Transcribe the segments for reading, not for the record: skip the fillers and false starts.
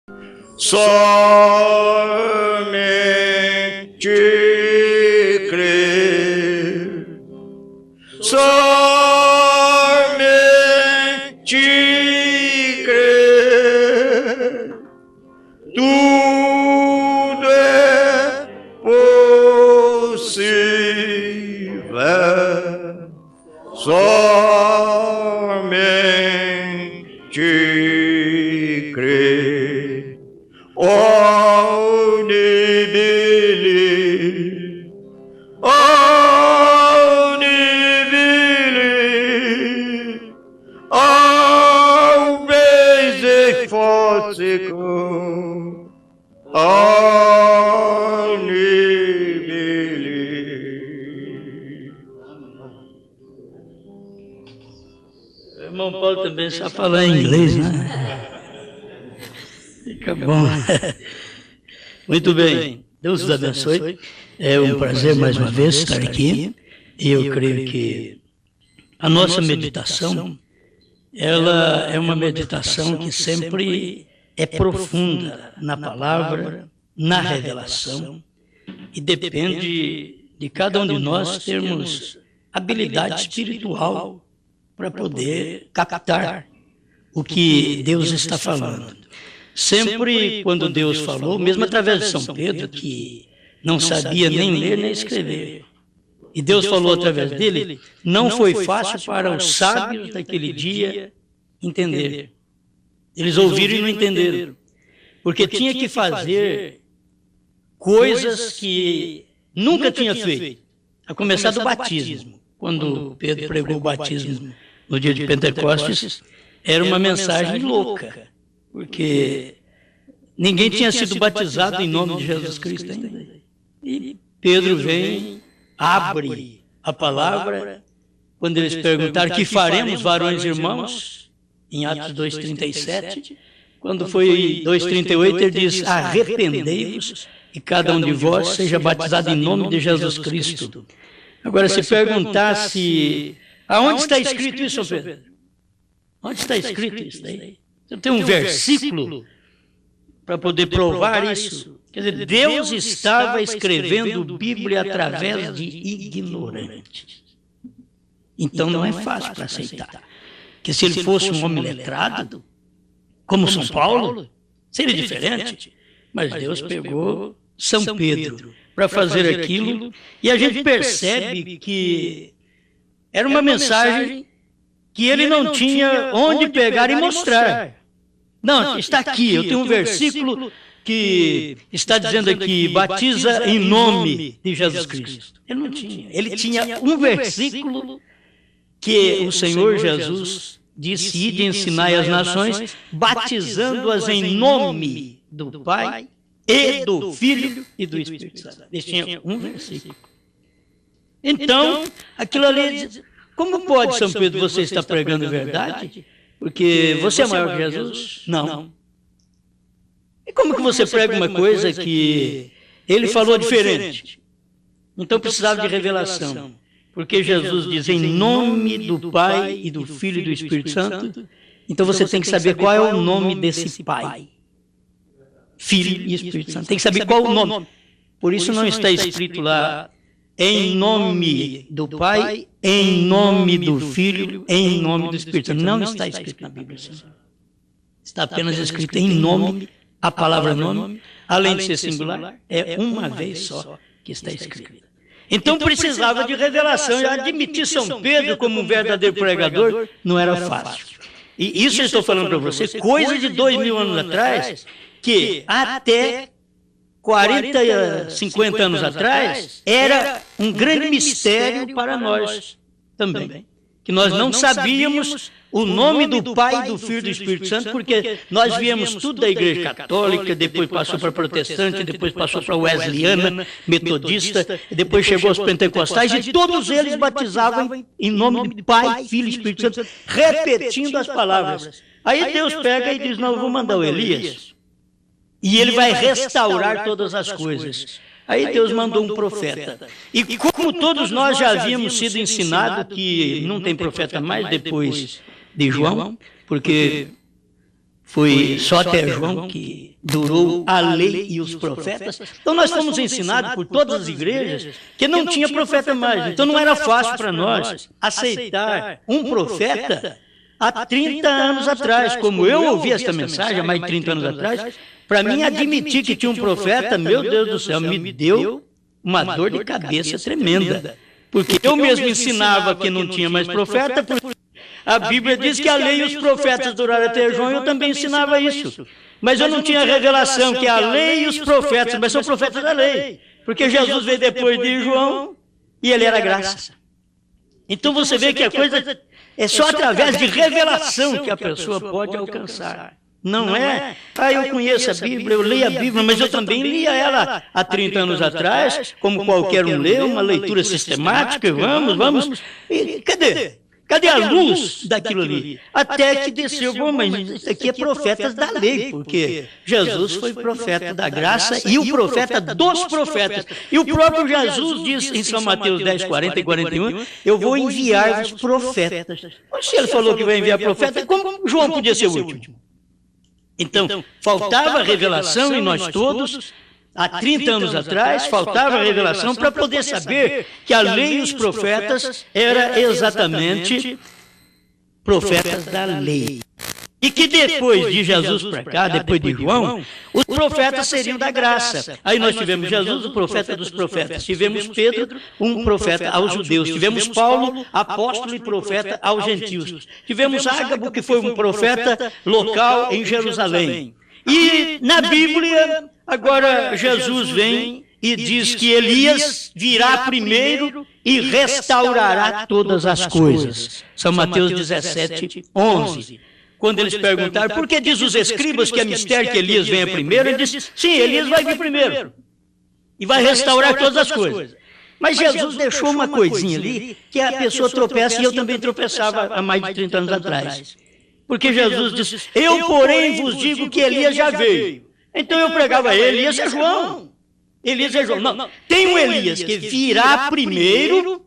Somente crer, somente crer, tudo é possível, somente crer. Only believe, only believe, all basic forticle, only believe. O irmão Paulo também só fala em inglês, né? Fica bom. Muito bem. Deus os abençoe. É um prazer mais uma vez estar aqui. E eu creio que a nossa meditação, ela é uma meditação que sempre é profunda na palavra, na revelação, e depende de cada um de nós termos habilidade espiritual para poder captar o que Deus está falando. Sempre quando Deus falou, mesmo através de São Pedro, que não sabia nem ler nem escrever, e Deus falou através dele, não foi fácil para os sábios daquele dia entender. Eles ouviram e não entenderam, porque tinha que fazer coisas que nunca tinha feito, a começar do batismo. Quando Pedro pregou o batismo no dia de Pentecostes, era uma mensagem louca, porque ninguém tinha sido batizado em nome de Jesus Cristo ainda. E Pedro vem, abre a palavra, quando eles perguntaram: que faremos, varões e irmãos? Em Atos 2,37, quando foi 2,38, ele diz: arrependei-vos e cada um de vós seja batizado em nome de Jesus Cristo. Agora, se perguntasse, aonde está escrito isso, Pedro? Onde está escrito isso daí? Você tem um versículo para poder provar isso? Quer dizer, Deus estava escrevendo Bíblia através de ignorantes. Então não é fácil para aceitar. Que se ele fosse um homem letrado, como São Paulo, seria diferente. Mas Deus pegou São Pedro para fazer aquilo, e a gente percebe que era uma mensagem que ele não tinha onde pegar e mostrar. Não, está aqui, eu tenho um versículo que está dizendo aqui: batiza em nome de Jesus Cristo. Ele não tinha. Ele tinha um versículo que o Senhor Jesus disse: ide e ensinai as nações, batizando-as em nome do Pai e do Filho e do Espírito Santo. Ele tinha um versículo. Então, aquilo ali... Como pode, São Pedro, você estar pregando a verdade? Porque você é maior que Jesus? Não. E como que você prega uma coisa que ele falou diferente? Então precisava de revelação. Porque Jesus diz em nome do Pai e do Filho e do Espírito Santo. Então você tem que saber qual é o nome desse Pai, Filho e Espírito Santo. Tem que saber qual é o nome. Por isso não está escrito lá em nome do Pai, em nome do Filho, em nome do Espírito Santo. Não está escrito na Bíblia assim. Está apenas escrito em nome, a palavra nome, além de ser singular, é uma vez só que está escrito. Então precisava de revelação, e admitir São Pedro como um verdadeiro pregador não era fácil. E isso eu estou falando para você, coisa de 2000 anos atrás, que até 40, 50 anos atrás, era um grande mistério para nós também. Que nós não sabíamos o nome do Pai, do Filho e do Espírito Santo, porque nós viemos tudo da Igreja Católica, depois passou para Protestante, depois passou para Wesleyana, Metodista, depois chegou aos Pentecostais, e todos eles batizavam em nome do Pai, Filho e Espírito Santo, repetindo as palavras. Aí Deus pega e diz: não, eu vou mandar o Elias, e ele vai restaurar todas as coisas. Aí Deus mandou um profeta. E como todos nós já havíamos sido ensinados que não tem profeta mais depois de João, porque foi só até João que durou a lei e os profetas. Então nós fomos ensinados por todas as igrejas que não tinha profeta mais. Então não era fácil para nós aceitar um profeta há 30 anos atrás. Como eu ouvi esta mensagem há mais de 30 anos atrás, para mim admitir que tinha um profeta, meu Deus do céu, me deu uma dor de cabeça tremenda. Porque eu mesmo ensinava que não tinha mais profeta, porque a Bíblia diz que a lei e os profetas duraram até João, eu também ensinava isso. Mas eu não tinha revelação que a lei e os profetas, mas são profetas da lei. Porque Jesus veio depois de João e ele era graça. Então você vê que a coisa é só através de revelação que a pessoa pode alcançar. Não é, eu conheço a Bíblia, eu leio a Bíblia, mas eu também lia ela há 30 anos atrás, como qualquer um lê, uma leitura sistemática, vamos. E cadê a luz daquilo ali? Até que desceu, bom, mas isso aqui é profetas da lei, porque Jesus foi profeta da graça e o profeta dos profetas. E o próprio Jesus diz em São Mateus 10, 40 e 41, eu vou enviar os profetas. Mas se ele falou que vai enviar profetas, como João podia ser o último? Então, faltava revelação em nós todos, há 30 anos atrás, faltava revelação para poder saber que a lei e os profetas eram exatamente profetas da lei. E que depois de Jesus para cá, depois de João, os profetas seriam da graça. Aí nós tivemos Jesus, o profeta dos profetas. Tivemos Pedro, um profeta aos judeus. Tivemos Paulo, apóstolo e profeta aos gentios. Tivemos Ágabo, que foi um profeta local em Jerusalém. E na Bíblia, agora Jesus vem e diz que Elias virá primeiro e restaurará todas as coisas. São Mateus 17, 11. Quando eles perguntaram, por que diz os escribas que é mistério que Elias venha primeiro? Ele disse, sim, Elias vai vir primeiro e vai restaurar todas as coisas. Mas Jesus deixou uma coisinha ali que a pessoa tropeça, e eu também tropeçava há mais de 30 anos atrás. Porque Jesus disse, eu porém vos digo que Elias já veio. Então eu pregava Elias é João. Elias é João. Não, tem um Elias que virá primeiro.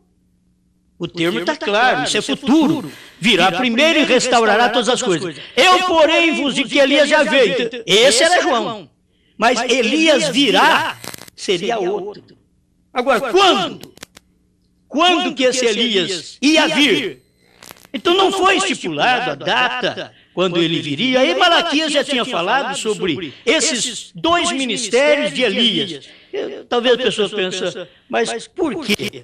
O termo está claro, isso é futuro. Virá primeiro e restaurará todas as coisas. Eu, porém, vos digo que Elias já veio. Esse era João. Mas Elias virá, seria outro. Agora, quando? Quando que esse Elias ia vir? Então não foi estipulado a data quando ele viria. Aí Malaquias já tinha falado sobre esses dois ministérios de Elias. Talvez a pessoa pense, mas por quê?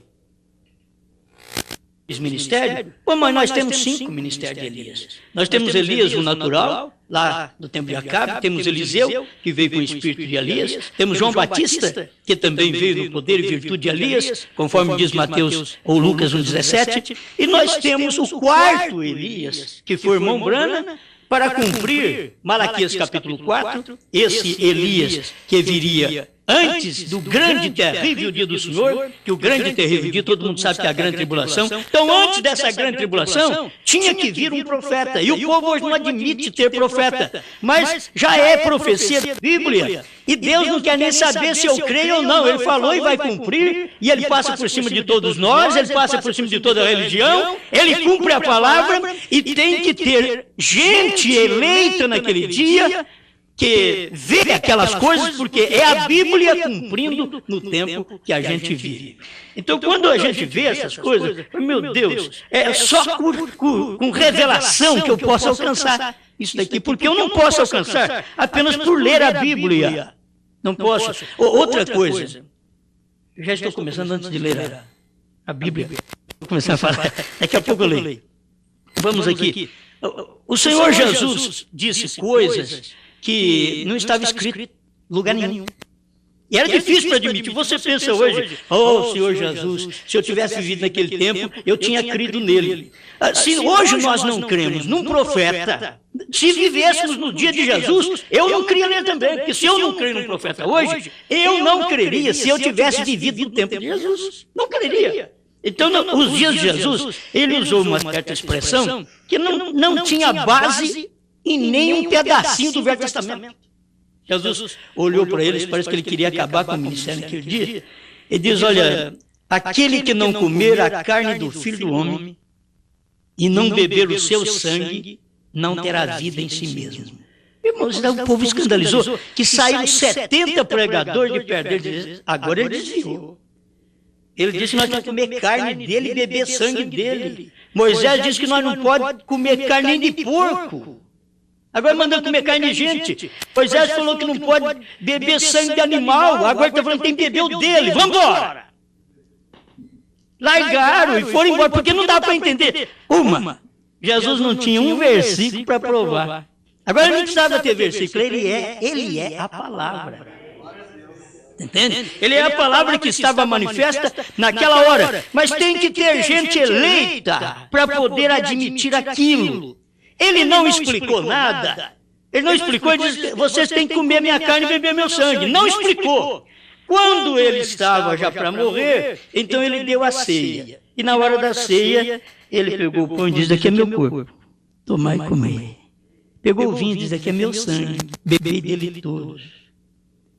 Ministério? Bom, mas nós temos 5 ministérios de Elias. Nós temos Elias, o natural, lá do tempo de Acabe, temos Eliseu, que veio com o espírito de Elias, temos João Batista, que também veio no poder e virtude de Elias, conforme diz Mateus ou Lucas 1,17, e nós temos o quarto Elias, que foi irmão Brana, para cumprir Malaquias capítulo 4, esse Elias que viria antes do grande e terrível dia do Senhor, que o grande e terrível dia, todo mundo sabe que é a grande tribulação. Então, antes dessa grande tribulação, tinha que vir um profeta. E o povo hoje não admite ter profeta. Mas já é profecia da Bíblia. E Deus não quer nem saber se eu creio ou não. Ele falou e vai cumprir. E ele passa por cima de todos nós, ele passa por cima de toda a religião. Ele cumpre a palavra e tem que ter gente eleita naquele dia que vê aquelas coisas, porque é a Bíblia cumprindo no tempo que a gente vive. Então, quando a gente vê essas coisas, meu Deus, é só com revelação que eu posso alcançar isso daqui, porque eu não posso alcançar apenas por ler a Bíblia. Não posso. Outra coisa, já estou começando antes de ler a Bíblia, vou começar a falar, daqui a pouco eu leio. Vamos aqui. O Senhor Jesus disse coisas que não estava escrito em lugar nenhum. E era difícil para admitir. Você pensa hoje, oh Senhor Jesus, se eu tivesse vivido naquele tempo, eu tinha crido nele. Se hoje nós não cremos num profeta, se vivêssemos no dia de Jesus, eu não cria nele também. Porque se eu não creio num profeta hoje, eu não creria se eu tivesse vivido no tempo de Jesus. Não creria. Então, os dias de Jesus, ele usou uma certa expressão que não tinha base em nenhum pedacinho do Velho Testamento. Jesus olhou para eles, parece que ele queria acabar com o ministério naquele dia. Ele diz, olha, aquele que não comer a carne do Filho do Homem e não beber o seu sangue, não terá vida em si mesmo. Irmãos, o povo escandalizou que saiu 70 pregadores de perto dele. Agora ele desviou. Ele disse que nós temos que comer carne dele e beber sangue dele. Moisés disse que nós não podemos comer carne nem de porco. Agora mandando comer carne de gente. Moisés falou que não pode beber sangue de animal. Agora está falando que tem que beber o dele. Vamos embora. Largaram e foram embora, porque não dá para entender. Jesus não tinha um versículo para provar. Agora não precisava ter versículo, ele é a palavra. Entende? Ele é a palavra que estava manifesta naquela hora. Mas tem que ter gente eleita para poder admitir aquilo. Ele não explicou nada. Ele não explicou, ele disse, vocês têm que comer minha carne e beber meu sangue. Não explicou. Quando ele estava já para morrer, então ele deu a ceia. E na hora da ceia, ele pegou o pão e disse, aqui é meu corpo, tomai e comei. Pegou o vinho e disse, aqui é meu sangue, bebei dele todos.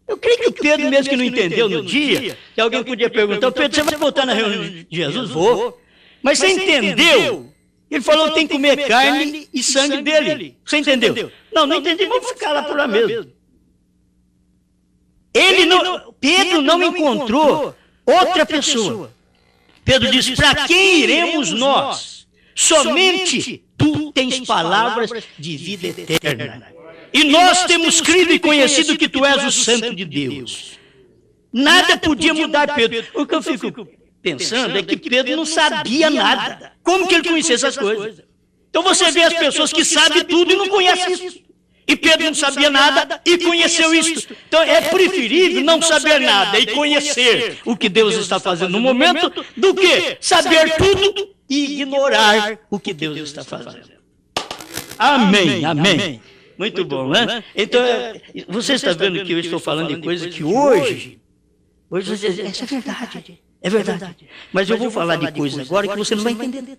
Eu creio que o Pedro, mesmo que não entendeu no dia, que alguém podia perguntar, Pedro, você vai voltar na reunião de Jesus? Vou. Mas você entendeu? Ele falou, tem que comer carne e sangue dele. Você entendeu? Não entendi, vamos ficar lá por lá mesmo. Pedro não encontrou outra pessoa. Pedro disse, para quem iremos nós? Somente tu tens palavras de vida eterna. E nós temos crido e conhecido que tu és o Santo de Deus. Nada podia mudar Pedro. O que eu fico pensando é que Pedro não sabia nada. Como que ele conhecia essas coisas? Então você vê as pessoas que sabem tudo e não conhecem isso. E Pedro não sabia nada e conheceu isso. Então é preferível não saber nada e conhecer o que Deus está fazendo no momento do que saber tudo e ignorar o que Deus está fazendo. Amém, amém. Muito bom, né? Então, você está vendo que eu estou falando de coisas que hoje você diz, essa é verdade, é verdade. Mas eu vou falar de coisas agora que você não vai entender.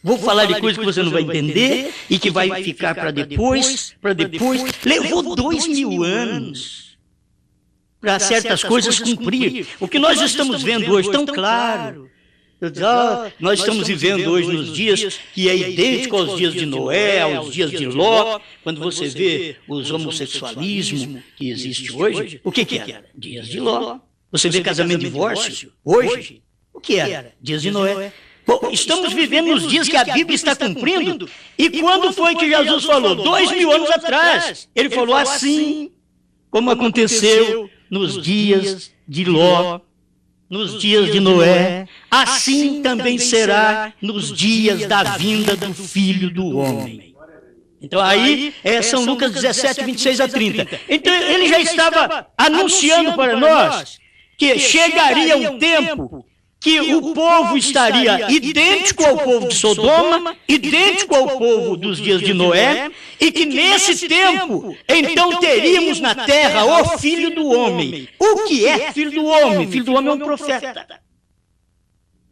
Vou falar de coisas que você não vai entender e que vai ficar para depois. Levou 2000 anos para certas coisas cumprir. O que nós estamos vendo hoje tão claro. Nós estamos vivendo hoje nos dias que é idêntico aos dias de Noé, aos dias de Ló. Quando você vê os homossexualismo que existe hoje, o que era? Dias de Ló. Você vê casamento e divórcio hoje, o que era? Dias de Noé. Bom, estamos vivendo nos dias que a Bíblia está cumprindo. E quando foi que Jesus falou? 2000 anos atrás. Ele falou assim, como aconteceu nos dias de Ló, nos dias de Noé, assim também será nos dias da vinda do Filho do Homem. Então aí é São Lucas 17, 26 a 30. Então ele já estava anunciando para nós que chegaria um tempo que o povo estaria idêntico ao povo de Sodoma, idêntico ao povo dos dias de Noé, e que nesse tempo, então teríamos na terra o Filho do Homem. O que é Filho do Homem? Filho do Homem é um profeta.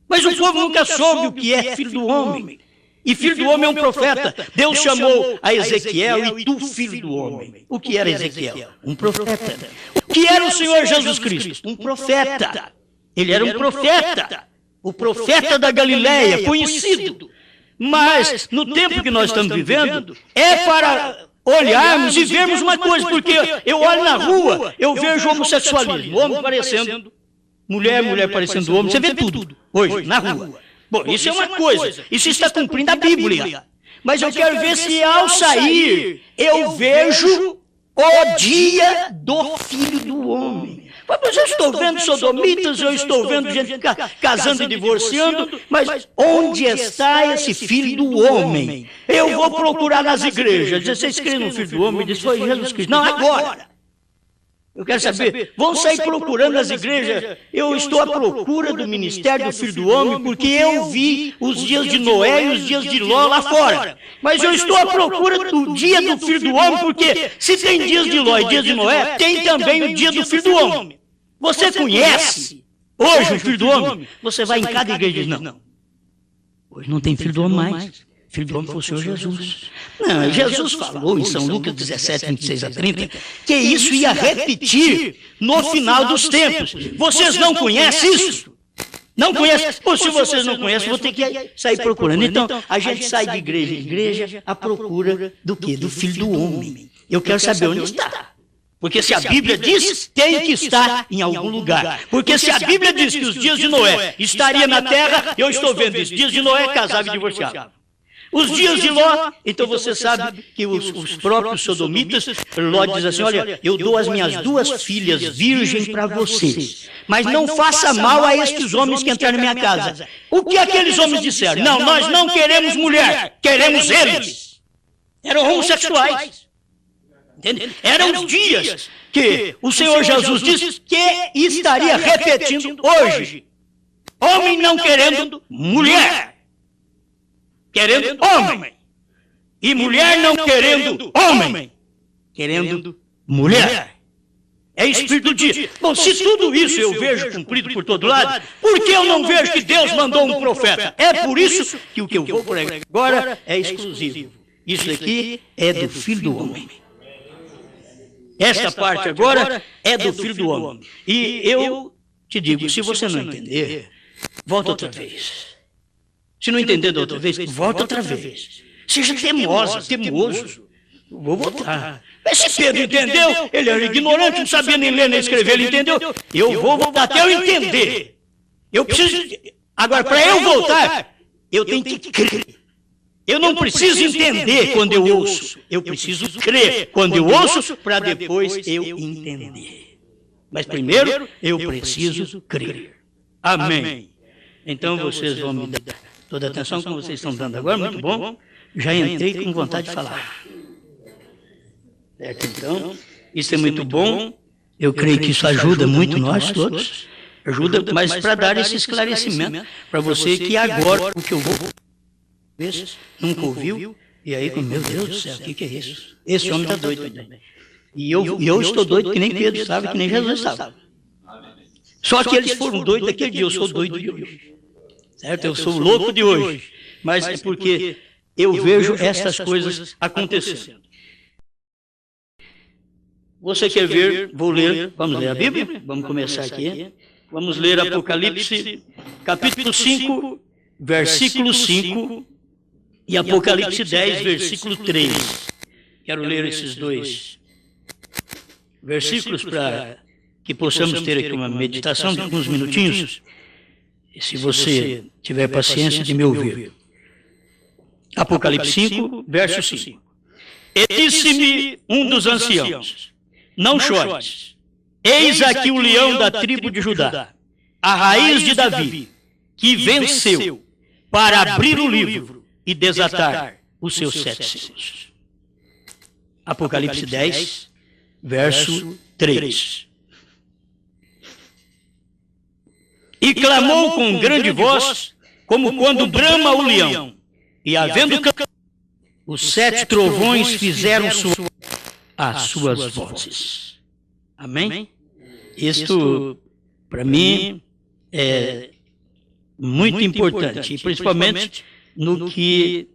Mas o povo nunca soube o que é Filho do Homem. E Filho do Homem é um profeta. Deus chamou a Ezequiel e tu, Filho do Homem. O que era Ezequiel? Um profeta. O que era o Senhor Jesus Cristo? Um profeta. Ele era um profeta, o profeta da Galileia, conhecido. Mas, no tempo que nós estamos vivendo, é para olharmos e vermos uma coisa, porque eu olho na rua, eu vejo homossexualismo, homem parecendo mulher, mulher parecendo homem, você vê tudo hoje, na rua. Bom, isso é uma coisa, isso está cumprindo a Bíblia. Mas eu quero ver se ao sair, eu vejo o dia do Filho do Homem. Mas eu estou vendo sodomitas, eu estou vendo gente casando e divorciando, mas onde está esse Filho do Homem? Eu vou procurar nas igrejas. Vocês creem no Filho do Homem? Diz, foi Jesus Cristo. Não, agora. Eu quero saber, vão sair procurando nas igrejas. Eu estou à procura do ministério do Filho do Homem, porque eu vi os dias de Noé e os dias de Ló lá fora. Mas eu estou à procura do dia do Filho do Homem, porque se tem dias de Ló e dias de Noé, tem também o dia do Filho do Homem. Você conhece hoje o Filho do Homem? Você vai em cada igreja e diz, não, hoje não tem Filho do Homem mais. Filho do Homem foi o Senhor Jesus. Não, Jesus falou em São Lucas 17, 26 a 30, que isso ia repetir no final dos tempos. Vocês não conhecem isso? Não conhece? Ou se vocês não conhecem, vou ter que sair procurando. Então, a gente sai de igreja em igreja à procura do quê? Do Filho do Homem. Eu quero saber onde está. Porque se a Bíblia diz, tem que estar em algum lugar. Porque se a Bíblia diz que os dias de Noé estaria na terra, eu estou vendo isso. Dias de Noé casava e divorciava. Os dias de Ló, então você sabe que os próprios sodomitas, Ló diz assim, olha, eu dou as minhas 2 filhas virgens para vocês, mas não faça mal a estes homens que entraram na minha casa. O que aqueles homens disseram? Não, nós não queremos mulher, queremos eles. Eram homossexuais. Entende? Eram os dias que o Senhor Jesus disse que estaria repetindo hoje. Homem não querendo mulher. Querendo homem. E mulher não querendo homem. Querendo mulher. É espírito do dia. Bom, se tudo isso eu vejo cumprido por todo lado, por que eu não vejo que Deus mandou um profeta? É por isso que o que eu vou pregar agora é exclusivo. Isso aqui é do Filho do Homem. Esta parte agora é do Filho do Homem. E eu te digo, se você não entender, volta outra vez. Se não entender da outra vez, volta outra vez. Seja temoso. Vou voltar. Mas se Pedro entendeu, ele era ignorante, não sabia nem ler nem escrever, ele entendeu. Eu vou voltar até eu entender. Eu preciso... Agora, para eu voltar, eu tenho que crer. Eu não preciso entender quando eu ouço. Eu preciso crer quando eu ouço, para depois eu entender. Mas primeiro, eu preciso crer. Amém. Então vocês vão me dar toda a atenção que vocês estão dando agora, muito bom. Já entrei com vontade de falar. Certo, então, isso é muito bom. Eu creio que isso ajuda muito nós todos. Ajuda, mas para dar esse esclarecimento para você que agora o que eu vou... Nunca ouviu? E aí, meu Deus do céu, o que é isso? Esse homem está doido também. E eu estou doido que nem Pedro estava, que nem Jesus estava. Só que eles foram doidos daquele dia, eu sou doido de hoje. Certo? Eu sou louco de hoje. Mas é porque eu vejo essas coisas acontecendo. Você quer ver? Vou ler. Vamos ler a Bíblia? Vamos começar aqui. Vamos ler Apocalipse, capítulo 5, versículo 5. E Apocalipse 10, versículo 3. Quero ler esses 2 versículos para que possamos ter aqui uma meditação de alguns minutinhos. E se você tiver paciência de me ouvir. Apocalipse 5, verso 5. E disse-me um dos anciãos, não chores, eis aqui o leão da tribo de Judá, a raiz de Davi, que venceu para abrir o livro e desatar os seus 7 selos. Apocalipse 10, verso 3. E clamou com grande voz, como quando brama o leão, e havendo clamado, os 7 trovões fizeram as suas vozes. Amém? Isto, para mim, é muito importante, e principalmente no que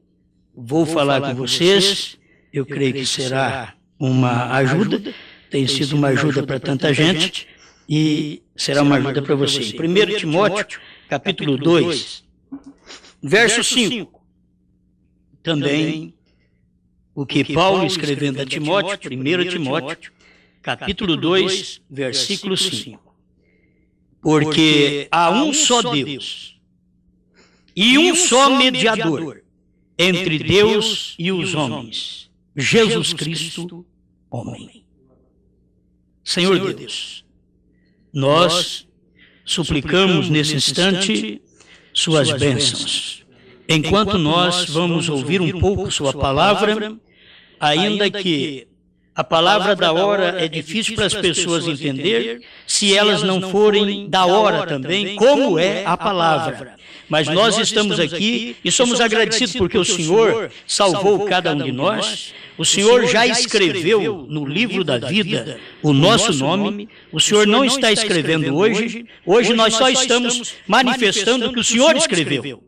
vou falar com vocês, eu creio que será uma ajuda, tem sido uma ajuda para tanta gente, e será uma ajuda para você. 1 Timóteo, capítulo 2, verso 5, também o que Paulo escrevendo a Timóteo, 1 Timóteo, capítulo 2, versículo 5. Porque há um só Deus, e um só mediador entre Deus e os homens, Jesus Cristo, homem. Senhor Deus, nós suplicamos nesse instante suas bênçãos, enquanto nós vamos ouvir um pouco sua palavra, ainda que a palavra da hora é difícil para as pessoas entender, se elas não forem da hora também, como é a palavra. Mas nós estamos aqui e somos agradecidos porque o Senhor salvou cada um de nós. O Senhor já escreveu no livro da vida o nosso nome. O Senhor não está escrevendo hoje. Hoje nós só estamos manifestando o que o Senhor escreveu.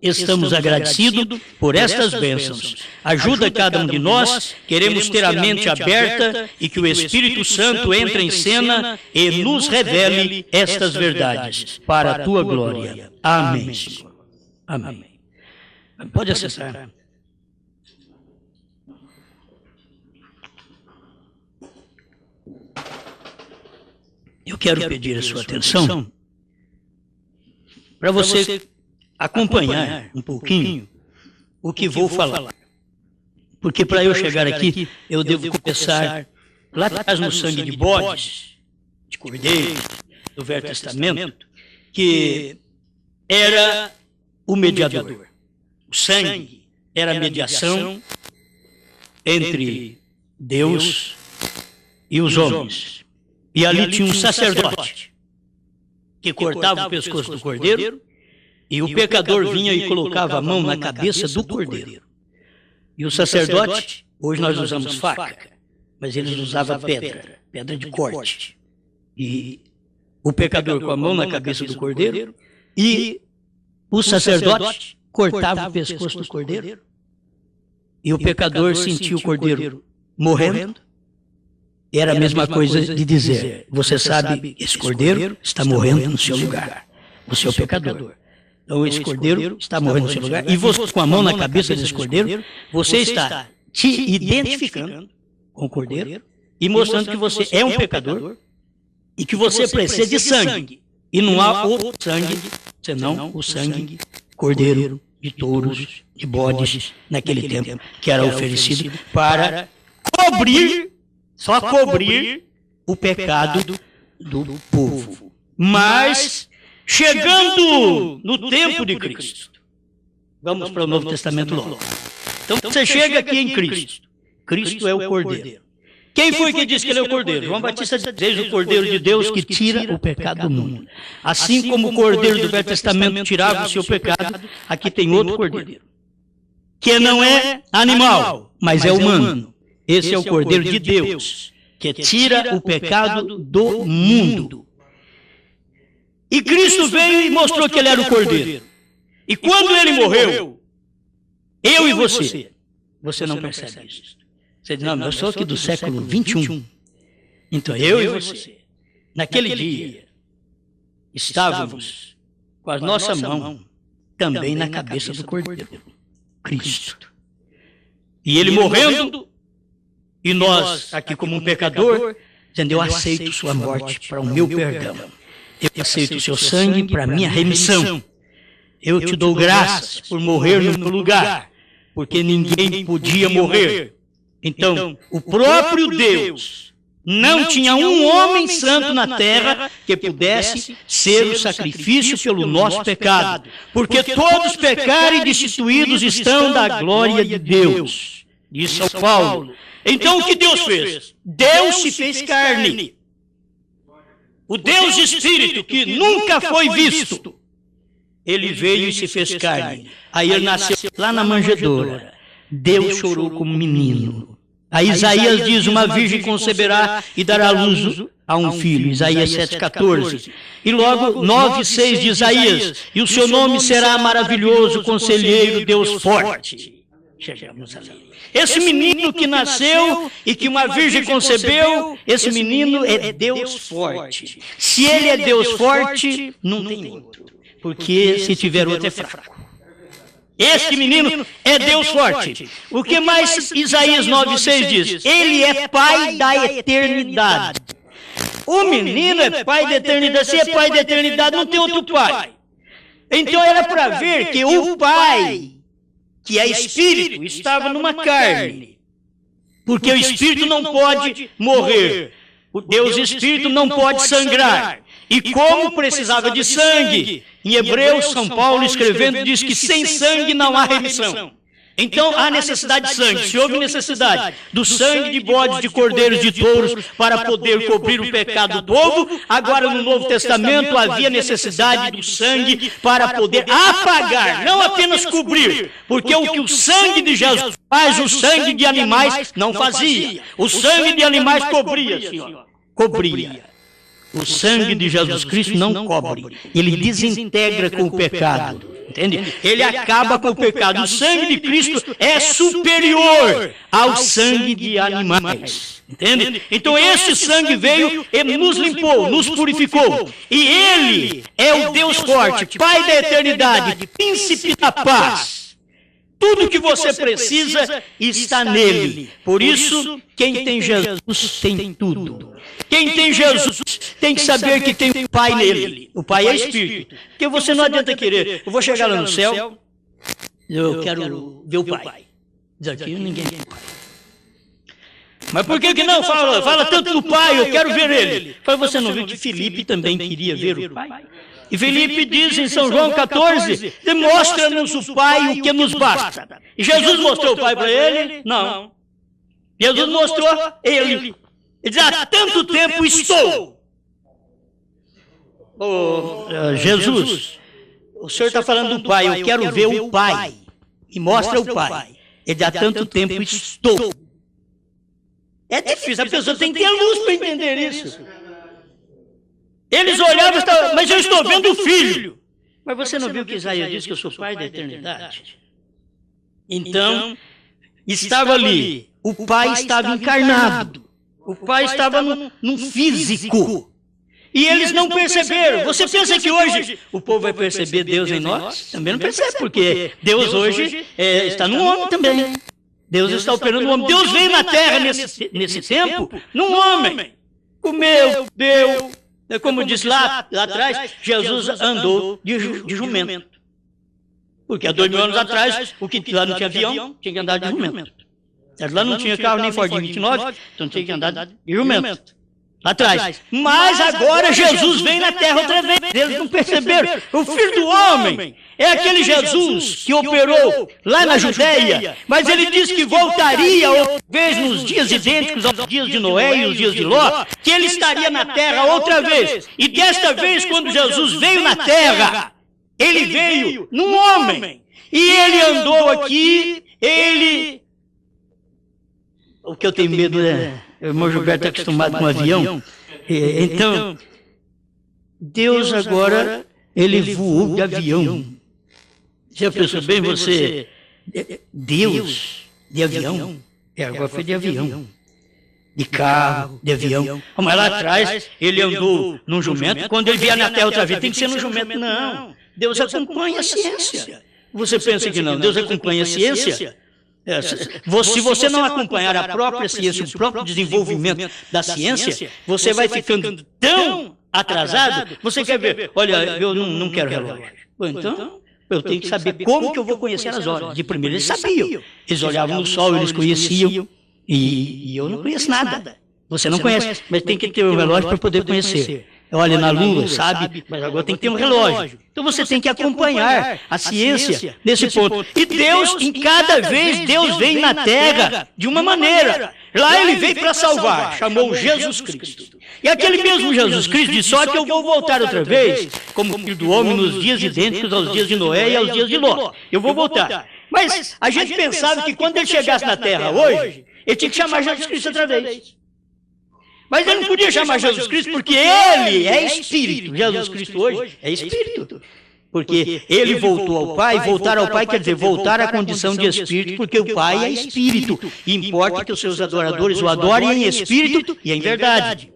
estamos agradecidos por estas bênçãos. Ajuda cada um de nós, queremos ter a mente aberta e que o Espírito Santo entre em cena e nos revele estas verdades, para a tua glória. Amém, Senhor. Amém. Pode acessar. Eu quero pedir a sua atenção para você acompanhar um pouquinho o que vou falar. Porque para eu chegar aqui, eu devo começar lá atrás no sangue de bodes, de cordeiros, do Velho Testamento, que era o mediador. O sangue era a mediação entre Deus e os homens. E ali tinha um sacerdote que cortava o pescoço do cordeiro e o pecador vinha e colocava a mão na cabeça do cordeiro. E o sacerdote, hoje nós usamos faca, mas eles usavam pedra de corte. E o pecador com a mão na cabeça do cordeiro e o sacerdote cortava o pescoço do cordeiro. E o pecador sentia o cordeiro morrendo. Era a mesma coisa de dizer, você sabe, esse cordeiro está morrendo no seu lugar. Você é o pecador. Então esse cordeiro está morrendo no seu lugar. E você, com a mão na cabeça desse cordeiro, você está te identificando com o cordeiro e mostrando que você é um pecador e que você precisa de sangue. E não há outro sangue, senão o sangue cordeiro, de touros, de bodes, naquele tempo, que era oferecido para cobrir, só cobrir o pecado do povo. Mas, chegando no tempo de Cristo, vamos para o Novo Testamento logo. Então você chega aqui em Cristo. Cristo é o Cordeiro. Quem foi que disse que ele é o Cordeiro? João Batista diz o Cordeiro de Deus que tira o pecado do mundo. Assim como o Cordeiro do Velho Testamento tirava o seu pecado, aqui tem outro Cordeiro. Que não é animal, mas é humano. Esse é o Cordeiro de Deus, que tira o pecado do mundo. E Cristo veio e mostrou que ele era o Cordeiro. E quando ele morreu, eu e você não percebe isso. Você diz, não, eu sou aqui do século 21. Então eu e você, naquele dia, estávamos com a nossa mão também na cabeça do Cordeiro, Cristo. E ele morrendo, e nós, aqui como um pecador, dizendo, eu aceito sua morte para o meu perdão. Eu aceito o seu sangue para a minha remissão. Eu te dou graças por morrer no meu lugar, porque ninguém podia morrer. Então, o próprio Deus não tinha um homem santo na terra que pudesse ser o sacrifício pelo nosso pecado, porque todos pecaram e destituídos estão da glória de Deus, diz São Paulo. Então o que Deus fez? Deus se fez carne. O Deus Espírito, que nunca foi visto, ele veio e se fez carne. Aí ele nasceu lá na manjedoura. Deus chorou como menino. Aí Isaías diz, uma virgem conceberá e dará luz a um filho. Isaías 7,14. E logo 9,6 de Isaías, e o seu nome será maravilhoso, conselheiro, Deus forte. Chegamos ali. Esse menino que nasceu e que uma virgem concebeu, esse menino é Deus forte. Se ele é Deus forte, não tem outro. Porque se tiver outro é fraco. Este menino é Deus forte. O que mais Isaías 9,6 diz? Ele é pai da eternidade. O menino é pai da eternidade. Se é pai da eternidade, não tem outro pai. Então era para ver que o pai, que é espírito, estava numa carne. Porque o espírito não pode morrer. O Deus espírito não pode sangrar. E como precisava de sangue, em Hebreus, São Paulo escrevendo diz que sem sangue não há remissão. Então há necessidade de sangue. Se houve necessidade do sangue de bodes, de cordeiros, de touros para poder cobrir o pecado do povo, agora no Novo Testamento havia necessidade do sangue para poder apagar, não apenas cobrir, porque o que o sangue de Jesus faz, o sangue de animais não fazia. O sangue de animais cobria, Senhor. Cobria. O sangue de Jesus Cristo não cobre, ele desintegra com o pecado. Entende? Ele acaba com o pecado. O sangue de Cristo é superior ao sangue de animais. Entende? Então esse sangue veio e nos limpou, nos purificou. E Ele é o Deus forte, Pai da eternidade, Príncipe da paz. Tudo que você precisa está nele. Por isso, quem tem Jesus tem tudo. Quem tem Jesus tem que saber que tem o Pai nele. O Pai é Espírito. Porque você não adianta querer. Eu vou chegar lá no céu, eu quero ver o Pai. Diz aqui, ninguém tem Pai. Mas por que não fala tanto do Pai? Eu quero ver ele. Você não viu que Filipe também queria ver o Pai? E Filipe diz em São João 14, demonstra-nos o Pai o que nos basta. E Jesus mostrou o Pai para ele? Não. Jesus mostrou ele. Ele diz, há tanto tempo estou. Jesus, o senhor está falando do Pai, eu quero ver o Pai. E mostra o Pai. Ele diz, há tanto tempo estou. É difícil, a pessoa tem que ter luz para entender isso. Eles olhavam, mas eu estou vendo o Filho. Mas você não viu que Isaías diz que eu sou Pai da eternidade? Então, estava ali, o Pai estava encarnado. O Pai estava num físico. E eles não perceberam. Você pensa que hoje o povo vai perceber Deus em nós? Também não percebe, porque Deus hoje está no homem também. Deus está operando no homem. Deus veio na terra nesse tempo, num homem. Comeu, bebeu. Como disse lá atrás, Jesus andou de jumento. Porque há 2000 anos atrás, lá não tinha avião, tinha que andar de jumento. Lá não tinha carro nem Ford 29, então tinha que andar de jumento. Lá atrás. Mas agora Jesus vem na terra outra vez. Eles não perceberam. O Filho do Homem é aquele Jesus que operou lá na Judéia, mas ele disse que voltaria outra vez nos dias idênticos aos dias de Noé e os dias de Ló, que ele estaria na terra outra vez. E desta vez, quando Jesus veio na terra, ele veio num homem. E ele andou aqui, O que eu tenho medo é... O irmão Gilberto é acostumado com avião. Então, Deus agora, ele voou de avião. Já pensou bem você? Deus de avião? Agora foi de avião. De carro, de avião. Mas lá atrás, ele andou num jumento. Quando ele vier na terra outra vez, tem que ser num jumento. Não. Deus acompanha a ciência. Você pensa que não? Deus acompanha a ciência? Se você não acompanhar a própria ciência, o próprio desenvolvimento da ciência, você vai ficando tão atrasado. Você quer ver? Olha, eu não quero relógio. Então, eu tenho que saber como que eu vou conhecer as horas. De primeiro, eles sabiam. Eles olhavam no sol, eles conheciam. E eu não conheço nada. Você não conhece, mas tem que ter um relógio para poder conhecer. Olha na lua, sabe? Mas agora tem que ter um relógio. Então você tem que acompanhar a ciência nesse ponto. E Deus, em cada vez, Deus vem na terra de uma maneira. Lá ele veio para salvar, chamou Jesus Cristo. E aquele mesmo Jesus Cristo disse, só que eu vou voltar outra vez, como Filho do Homem, nos dias idênticos aos dias de Noé e aos dias de Ló. Eu vou voltar. Mas a gente pensava que quando ele chegasse na terra hoje, ele tinha que chamar Jesus Cristo outra vez. Mas ele não podia chamar Jesus Cristo porque ele é Espírito. Jesus Cristo hoje é Espírito. Porque ele voltou ao Pai. Voltar ao Pai quer dizer voltar à condição de Espírito, porque o Pai é Espírito. E importa que os seus adoradores o adorem em Espírito e em verdade.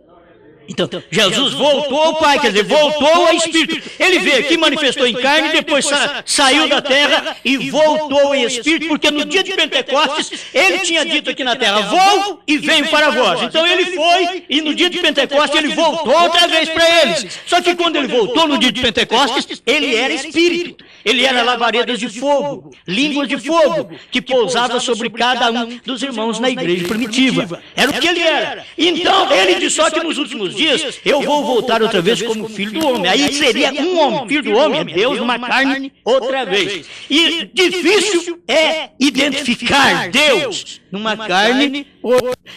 Então, Jesus voltou ao Pai, quer dizer, voltou ao Espírito. Ele veio aqui, manifestou em carne, depois saiu da terra e voltou em Espírito, porque no dia de Pentecostes, ele tinha dito aqui na terra, vou e venho para vós. Então ele foi, e no dia de Pentecostes ele voltou outra vez para eles. Só que quando ele voltou no dia de Pentecostes, ele era Espírito. Ele era labaredas de fogo, línguas de fogo, que pousava sobre cada um dos irmãos na igreja primitiva. Era o que ele era. Então ele disse, só que nos últimos dias, eu vou voltar outra vez como Filho do Homem. Aí seria um homem, Filho do Homem, é Deus numa carne outra vez. E difícil é identificar Deus numa carne,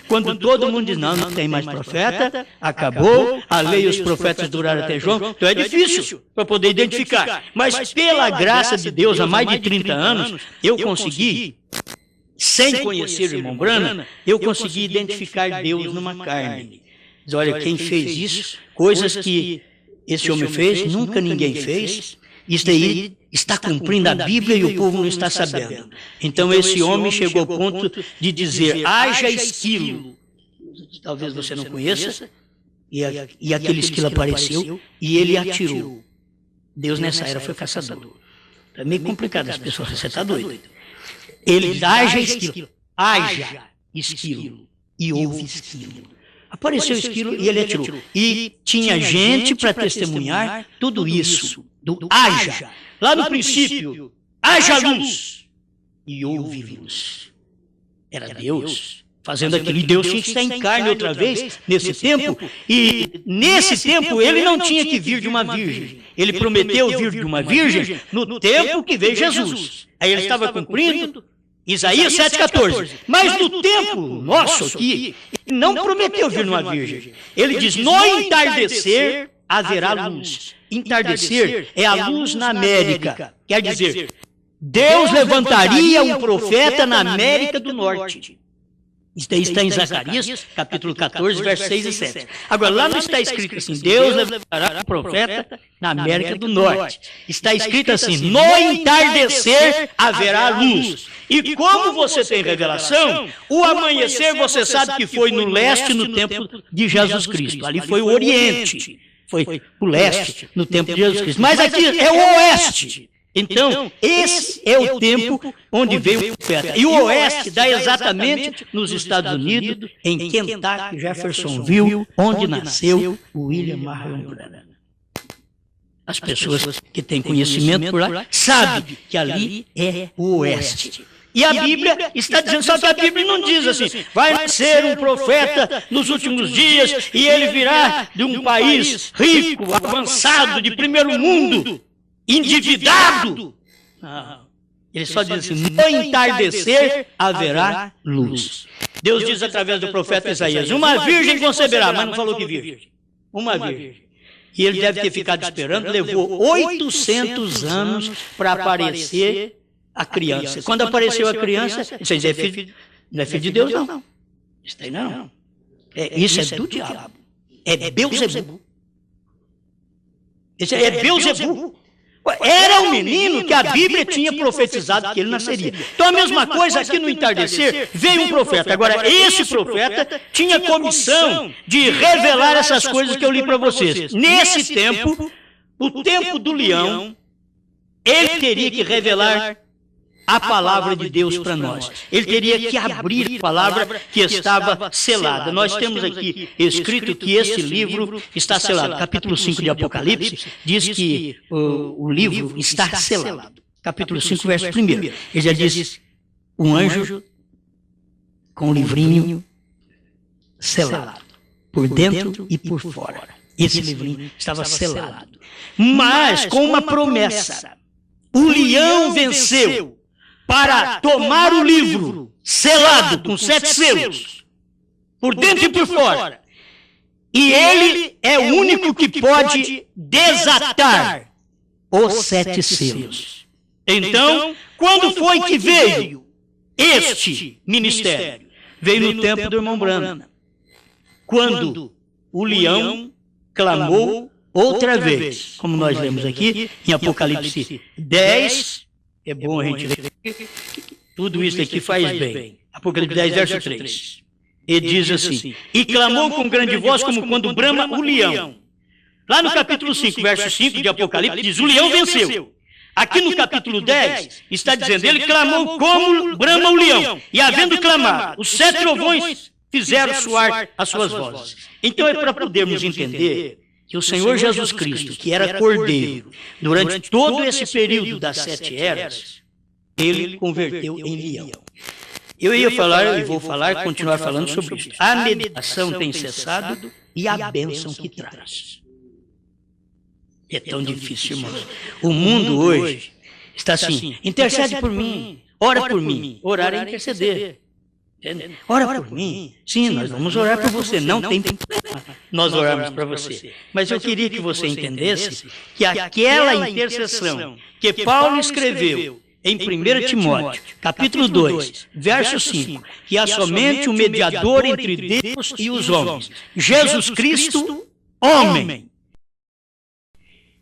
quando todo mundo diz, não tem mais profeta, acabou, a lei e os profetas duraram até João, então é difícil para poder identificar. Mas pela graça de Deus, há mais de 30 anos, eu consegui, sem conhecer o irmão Brana, eu consegui identificar Deus numa carne. Diz, olha, quem fez isso, coisas que esse homem fez, nunca ninguém fez, isso daí está cumprindo a Bíblia e o povo não está sabendo. Então esse homem chegou ao ponto de dizer, haja esquilo. Talvez você não conheça, e aquele esquilo apareceu e ele atirou. Deus nessa era foi caçador. É meio complicado as pessoas, você está doido. Ele diz, haja esquilo, e houve esquilo. Apareceu o esquilo e ele atirou. E tinha gente para testemunhar tudo isso, do haja. Lá no princípio, haja luz. E houve luz. Era Deus fazendo aquilo. E Deus tinha que estar em carne outra vez, nesse tempo. E nesse tempo ele não tinha que vir de uma virgem. Ele prometeu vir de uma virgem no tempo que veio Jesus. Aí ele estava cumprindo Isaías 7,14. Mas no tempo nosso aqui, ele não prometeu vir numa virgem. Ele diz, no entardecer haverá luz. Entardecer é a luz na América. Quer dizer, Deus levantaria um profeta na América do Norte. Isso daí está em Zacarias, capítulo 14, versos 6 e 7. Agora, lá não está escrito assim, Deus levantará um profeta na América do Norte. Está escrito assim, no entardecer haverá luz. E como você tem revelação, o amanhecer você sabe que foi no leste no tempo de Jesus Cristo. Ali foi o Oriente, foi o leste no tempo de Jesus Cristo. Mas aqui é o oeste. Então, esse é o tempo onde veio o profeta. E o oeste dá exatamente nos Estados Unidos, em Kentucky, Jeffersonville, onde nasceu o William Marion Branham. As pessoas que têm conhecimento por lá sabem que ali é o oeste. E a Bíblia está dizendo, só que a Bíblia não diz assim, vai nascer um profeta nos últimos dias e ele virá de um país rico, avançado, de primeiro mundo, endividado. Não. Ele só diz assim, no entardecer haverá luz. Deus diz através do profeta Isaías, uma virgem conceberá, mas não falou que virgem. Uma virgem. E ele deve ter ficado esperando, levou 800 anos para aparecer a criança. Quando apareceu a criança, isso é filho, não é filho de Deus, não. Isso aí não. Isso é do diabo. É Beuzebu. Isso é Beuzebu. Era um menino que a Bíblia tinha profetizado que ele nasceria. Então a mesma coisa aqui no entardecer, veio um profeta. Agora esse profeta tinha comissão de revelar essas coisas que eu li para vocês. Nesse tempo, o tempo do leão, ele teria que revelar a palavra de Deus para nós. Ele teria que abrir a palavra que estava selada. Nós temos aqui escrito que esse livro está selado. Capítulo 5 de Apocalipse diz que o livro está selado. Capítulo 5, verso 1. Ele já diz, um anjo com um livrinho selado, por dentro e por fora. Esse livrinho estava selado. Mas com uma promessa. O leão venceu para tomar o livro selado com 7 selos, por dentro e por fora. E ele é o único que pode desatar os 7 selos. Então, quando foi que veio este ministério? Veio no tempo do irmão Branham, quando o leão clamou outra vez, como nós lemos aqui em Apocalipse 10, é bom a gente ler. Tudo isso aqui faz bem. Apocalipse 10, verso 3. Ele diz assim, e clamou com grande voz como quando brama o leão. Lá no capítulo 5, verso 5 de Apocalipse, diz, o leão venceu. Aqui no capítulo 10, está dizendo, ele clamou como brama o leão. E havendo clamado, os 7 trovões fizeram soar as suas vozes. Então é para podermos entender que o Senhor Jesus Cristo, que era cordeiro, durante todo esse período das 7 eras, ele converteu em leão. Eu ia falar, e vou falar, continuar falando sobre isso. A meditação tem cessado e a bênção que traz. É tão difícil, irmãos. O mundo hoje está assim, intercede por mim, ora por mim. Orar é interceder. Ora por mim. Sim, nós vamos orar por você. Não tem problema nós orarmos para você. Mas eu queria que você entendesse que aquela intercessão que Paulo escreveu em 1 Timóteo, capítulo 2, verso 5, que há somente um mediador entre Deus e os homens, Jesus Cristo, homem.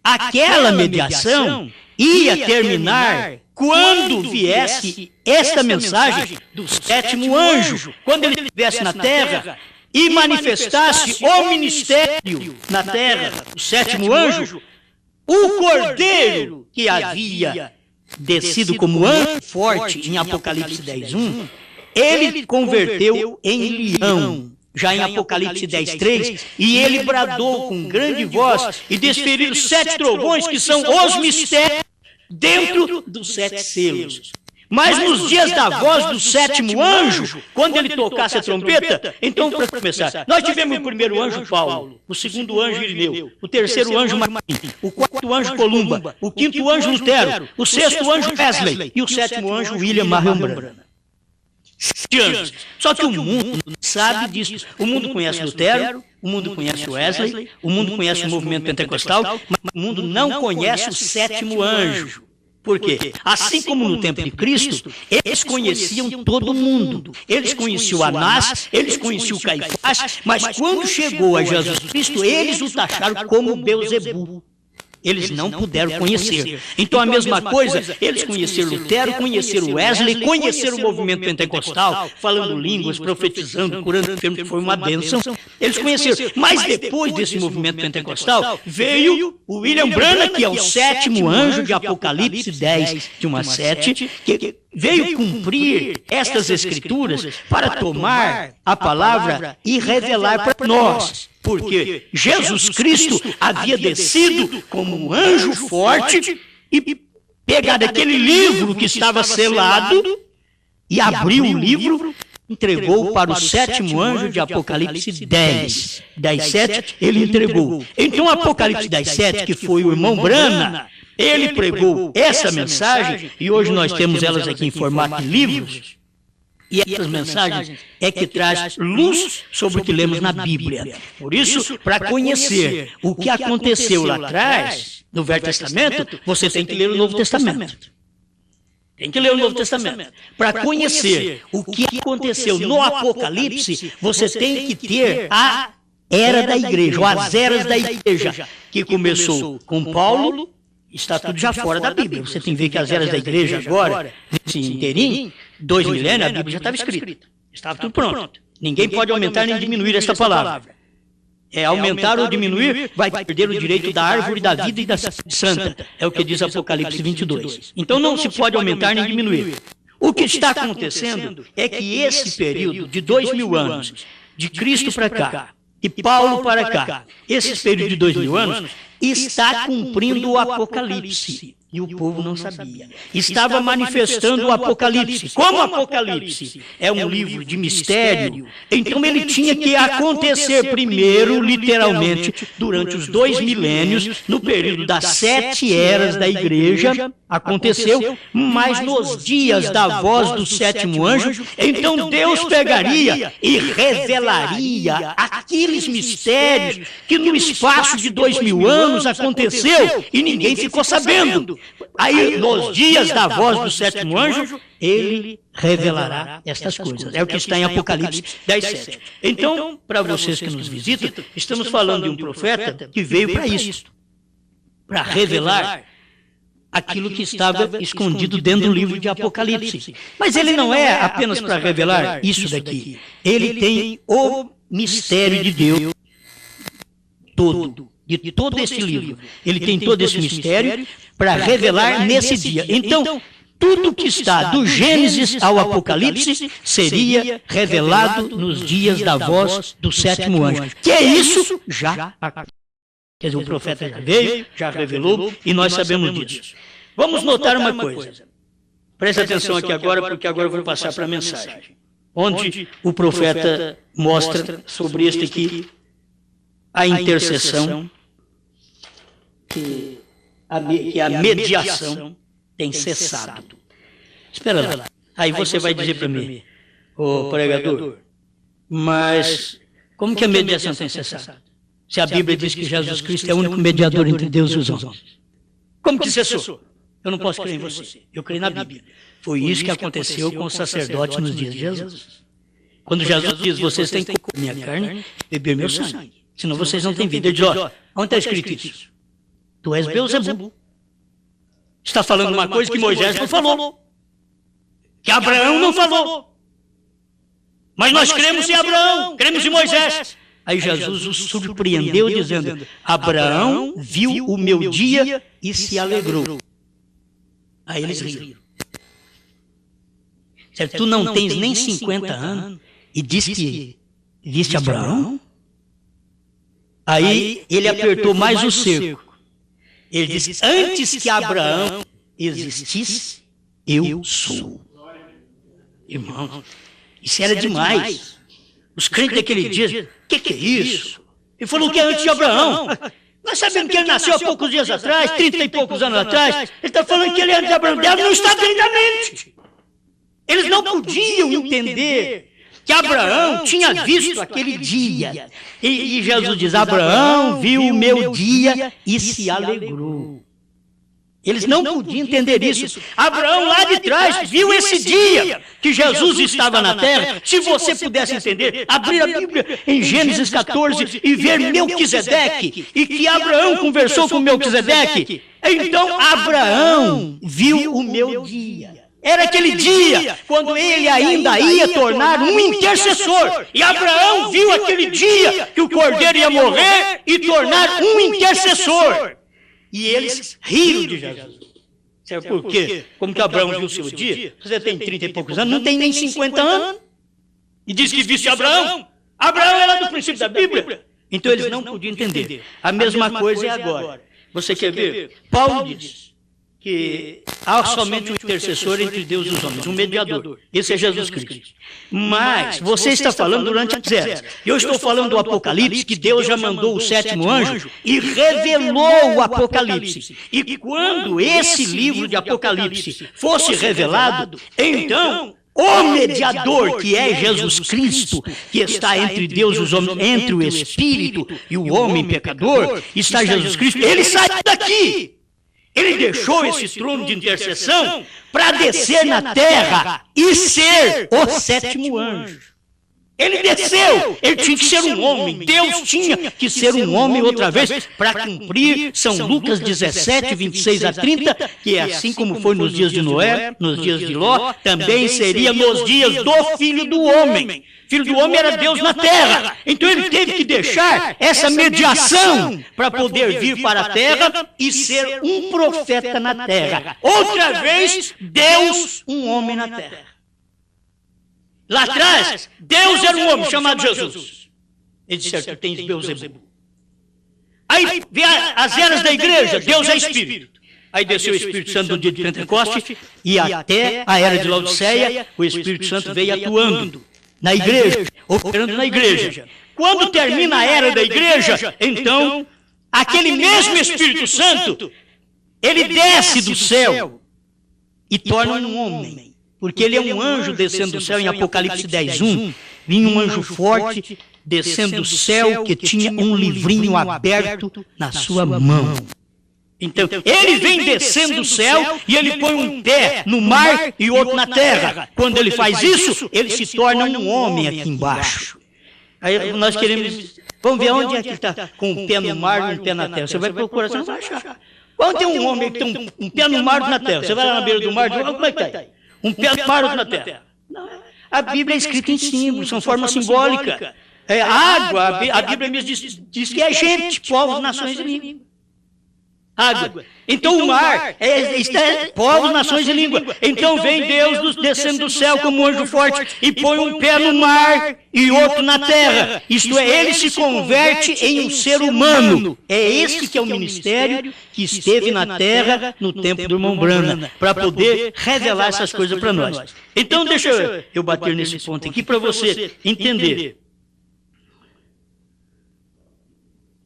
aquela mediação ia terminar quando viesse esta mensagem do sétimo anjo, quando ele estivesse na terra e manifestasse o ministério na terra, o sétimo anjo, o cordeiro que havia descido como anjo forte em Apocalipse 10:1, ele converteu em leão, já em Apocalipse 10:3, e ele bradou com grande voz e desferiu 7 trovões, que são os mistérios dentro dos 7 selos. Mas nos dias da voz do sétimo anjo, quando ele tocasse a trompeta, então, para começar, nós tivemos o primeiro anjo Paulo, o segundo anjo Irineu, o terceiro anjo Martim, o quarto anjo Columba, o quinto anjo Lutero, o sexto anjo Wesley e o sétimo anjo William Marion Branham. 7 anos. Só que o mundo não sabe disso. O mundo conhece Lutero, o mundo conhece Wesley, o mundo conhece o movimento pentecostal, mas o mundo não conhece o sétimo anjo. Por quê? Assim como no tempo de Cristo, eles conheciam todo mundo. Eles conheciam Anás, eles conheciam Caifás, mas quando chegou a Jesus Cristo, eles o taxaram como Beelzebu. Eles não puderam conhecer. Então a mesma coisa, eles conheceram Lutero, conheceram Wesley, conheceram o movimento pentecostal, falando línguas, profetizando, curando enfermos, que foi uma bênção. Eles conheceram. Mas depois desse movimento pentecostal, veio o William Branham, que é o sétimo anjo de Apocalipse 10, de 1 a 7, que veio cumprir estas escrituras para tomar a palavra e revelar para nós. Porque Jesus Cristo havia descido como um anjo forte e pegado aquele livro que estava selado e abriu o livro, entregou para o sétimo anjo de Apocalipse 10. 10:7, ele entregou. Então Apocalipse 10:7, que foi o irmão Branham, ele pregou essa mensagem, e hoje nós temos elas aqui em formato de livros. E essas mensagens é que traz luz sobre o que lemos na Bíblia. Por isso, para conhecer o que aconteceu lá atrás, no Velho Testamento, você tem que ler o Novo Testamento. Tem que ler o Novo Testamento. Para conhecer o que aconteceu no Apocalipse, você tem que ter a era da igreja, ou as eras da igreja, que começou com Paulo. Está tudo já fora da Bíblia. Você tem que ver que as eras da igreja agora, nesse inteirinho, 2 milênios, a Bíblia já estava escrita. Estava tudo pronto. Ninguém pode aumentar nem diminuir esta palavra. É aumentar ou diminuir, vai perder o direito da árvore da vida e da santa. É o que diz Apocalipse 22. Então não se pode aumentar nem diminuir. O que está acontecendo é que esse período de 2000 anos, de Cristo para cá, e Paulo para cá, esse período de 2000 anos, está cumprindo o Apocalipse. E o povo não sabia. Estava manifestando o Apocalipse. Como o Apocalipse é um livro de mistério, então ele tinha que acontecer primeiro, literalmente, durante os 2 milênios, no período das 7 eras da igreja, aconteceu, mas nos dias da voz do sétimo anjo, então Deus pegaria e revelaria aqueles mistérios que no espaço de 2000 anos aconteceu e ninguém ficou sabendo. Aí, nos dias da voz do sétimo anjo, ele revelará estas coisas. É o que está em Apocalipse 10:7. Então, para vocês que nos visitam, estamos falando de um profeta que veio para isso, para revelar aquilo que estava escondido dentro do livro de Apocalipse. Mas ele não é apenas para revelar isso daqui. Ele tem o mistério de Deus todo, de todo esse livro. Ele tem todo esse mistério para revelar nesse dia. Então, tudo que está do Gênesis ao Apocalipse seria revelado nos dias da voz do sétimo anjo. Que é isso? Já aconteceu. Quer dizer, o profeta já veio, já revelou, e nós sabemos disso. Vamos notar uma coisa. Preste atenção aqui agora, porque agora eu vou passar para a mensagem. Onde o profeta mostra sobre este aqui a intercessão, que a mediação tem cessado. Espera lá. Aí você vai dizer para mim, ô pregador, mas como que a mediação tem cessado? Se a Bíblia diz que Jesus Cristo é o único mediador entre Deus e os homens. Como que cessou? Eu não posso crer em você. Eu creio na Bíblia. Foi isso que aconteceu com os sacerdotes nos dias de Jesus. Quando Jesus diz, vocês têm que comer minha carne, beber meu sangue. Senão vocês não têm vida. Ele diz, ó, onde está escrito isso? tu és Beelzebu. Está falando uma coisa que Moisés não falou. Que Abraão não falou. Mas nós cremos em Abraão, cremos em Moisés. Aí Jesus os surpreendeu dizendo, Abraão viu o meu dia e se alegrou. Aí eles riram. Certo? Tu não tens nem 50 anos e diz que viste Abraão? Aí ele apertou mais o cerco. Ele disse, antes que Abraão existisse, eu sou. Irmão, isso era demais. Os crentes daquele dia, o que é isso? Ele falou que é antes de Abraão. Nós sabemos que ele nasceu há poucos dias atrás, 30 e poucos anos atrás. Ele está falando que ele é antes de Abraão. Não está dentro da mente. Eles não podiam entender que Abraão tinha visto aquele dia. E Jesus diz, Abraão viu o meu dia e se alegrou. Eles não podiam entender isso. Abraão lá de trás viu esse dia que Jesus estava na terra. Se você pudesse entender, abrir a Bíblia em Gênesis 14 e ver Melquisedeque, e que Abraão conversou com Melquisedeque, então Abraão viu o meu dia. Era aquele dia quando ele ainda ia tornar um intercessor. E Abraão viu aquele dia que o cordeiro ia morrer e tornar um intercessor. E eles riram de Jesus. Sabe por quê? Como que Abraão viu o seu dia? Você tem 30 e poucos anos, não tem nem 50 anos. E diz que viste Abraão. Abraão era do princípio da Bíblia. Então eles não podiam entender. A mesma coisa é agora. Você quer ver? Paulo diz que há somente um intercessor entre Deus e os homens, um mediador. Esse é Jesus Cristo. Mas você está falando durante as eras. Eu estou falando do Apocalipse, que Deus já mandou o 7º anjo e revelou o Apocalipse. E quando esse livro de Apocalipse fosse revelado, então o mediador, que é Jesus Cristo, que está entre Deus e os homens, entre o Espírito e o homem pecador, está Jesus Cristo, ele sai daqui. Ele deixou esse trono de intercessão para descer na terra e ser o 7º anjo. Ele desceu, ele tinha que ser um homem, Deus tinha que ser um homem outra vez para cumprir São Lucas 17, 26 a 30, que é assim como foi nos dias de Noé, nos dias de Ló, também seria nos dias do Filho do Homem. Filho do homem era Deus na terra. Então ele teve que deixar essa mediação para poder vir para a terra e ser um profeta na terra. Outra vez, Deus, um homem na terra. Lá atrás, Deus era um homem chamado Jesus. Ele disse, tu tens Beelzebu. Aí vem as eras da igreja, Deus é Espírito. Aí desceu o Espírito Santo no dia de Pentecoste e até a era de Laodiceia, o Espírito Santo veio atuando na igreja, operando na igreja. Quando termina a era da igreja, então, aquele mesmo Espírito Santo, ele desce do céu e torna um homem. Porque ele é um anjo descendo do céu, em Apocalipse 10:1, vinha um anjo forte descendo do céu que tinha um livrinho aberto na sua mão. Então, ele vem descendo do céu e ele põe um pé no mar e outro na terra. Quando ele faz isso, ele se torna um homem aqui embaixo. Aí nós queremos... Vamos ver onde é que está com um pé no mar e um pé na terra. Você vai procurar, você não vai achar. Quando tem um homem que tem um pé no mar e na terra, você vai lá na beira do mar e diz, como é que está aí? Um pé no mar e outro na terra. Não, a Bíblia é escrita em símbolos, são forma simbólica. É água, a Bíblia mesmo diz que é gente, povos, nações e língua. Água. Então o mar é povos, nações e língua. Então vem Deus descendo do céu como um anjo forte e põe um pé no mar e outro na terra. Isto é, ele se converte em um ser humano. É esse que é o ministério que esteve na terra no tempo do irmão Branham, para poder revelar essas coisas para nós. Então deixa eu bater nesse ponto aqui para você entender.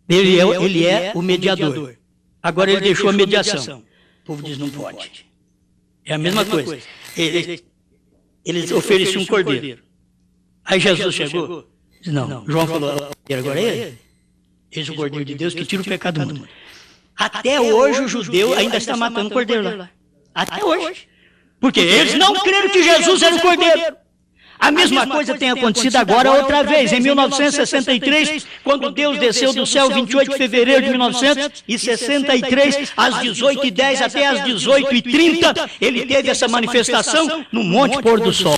Ele é o mediador. Agora ele deixou a mediação. O povo diz, não pode. É a mesma coisa. Eles ofereciam um cordeiro. Aí Jesus chegou. Disse, não, João falou, agora é ele. Eis o cordeiro de Deus que tira o pecado do mundo. Até hoje o judeu ainda está matando cordeiro lá. Até hoje. Porque eles não creram que Jesus era o cordeiro. A mesma coisa tem acontecido agora outra vez, em 1963, quando Deus desceu do céu, 28 de fevereiro de 1963, às 18h10 até às 18h30, ele teve essa manifestação no Monte Pôr do Sol.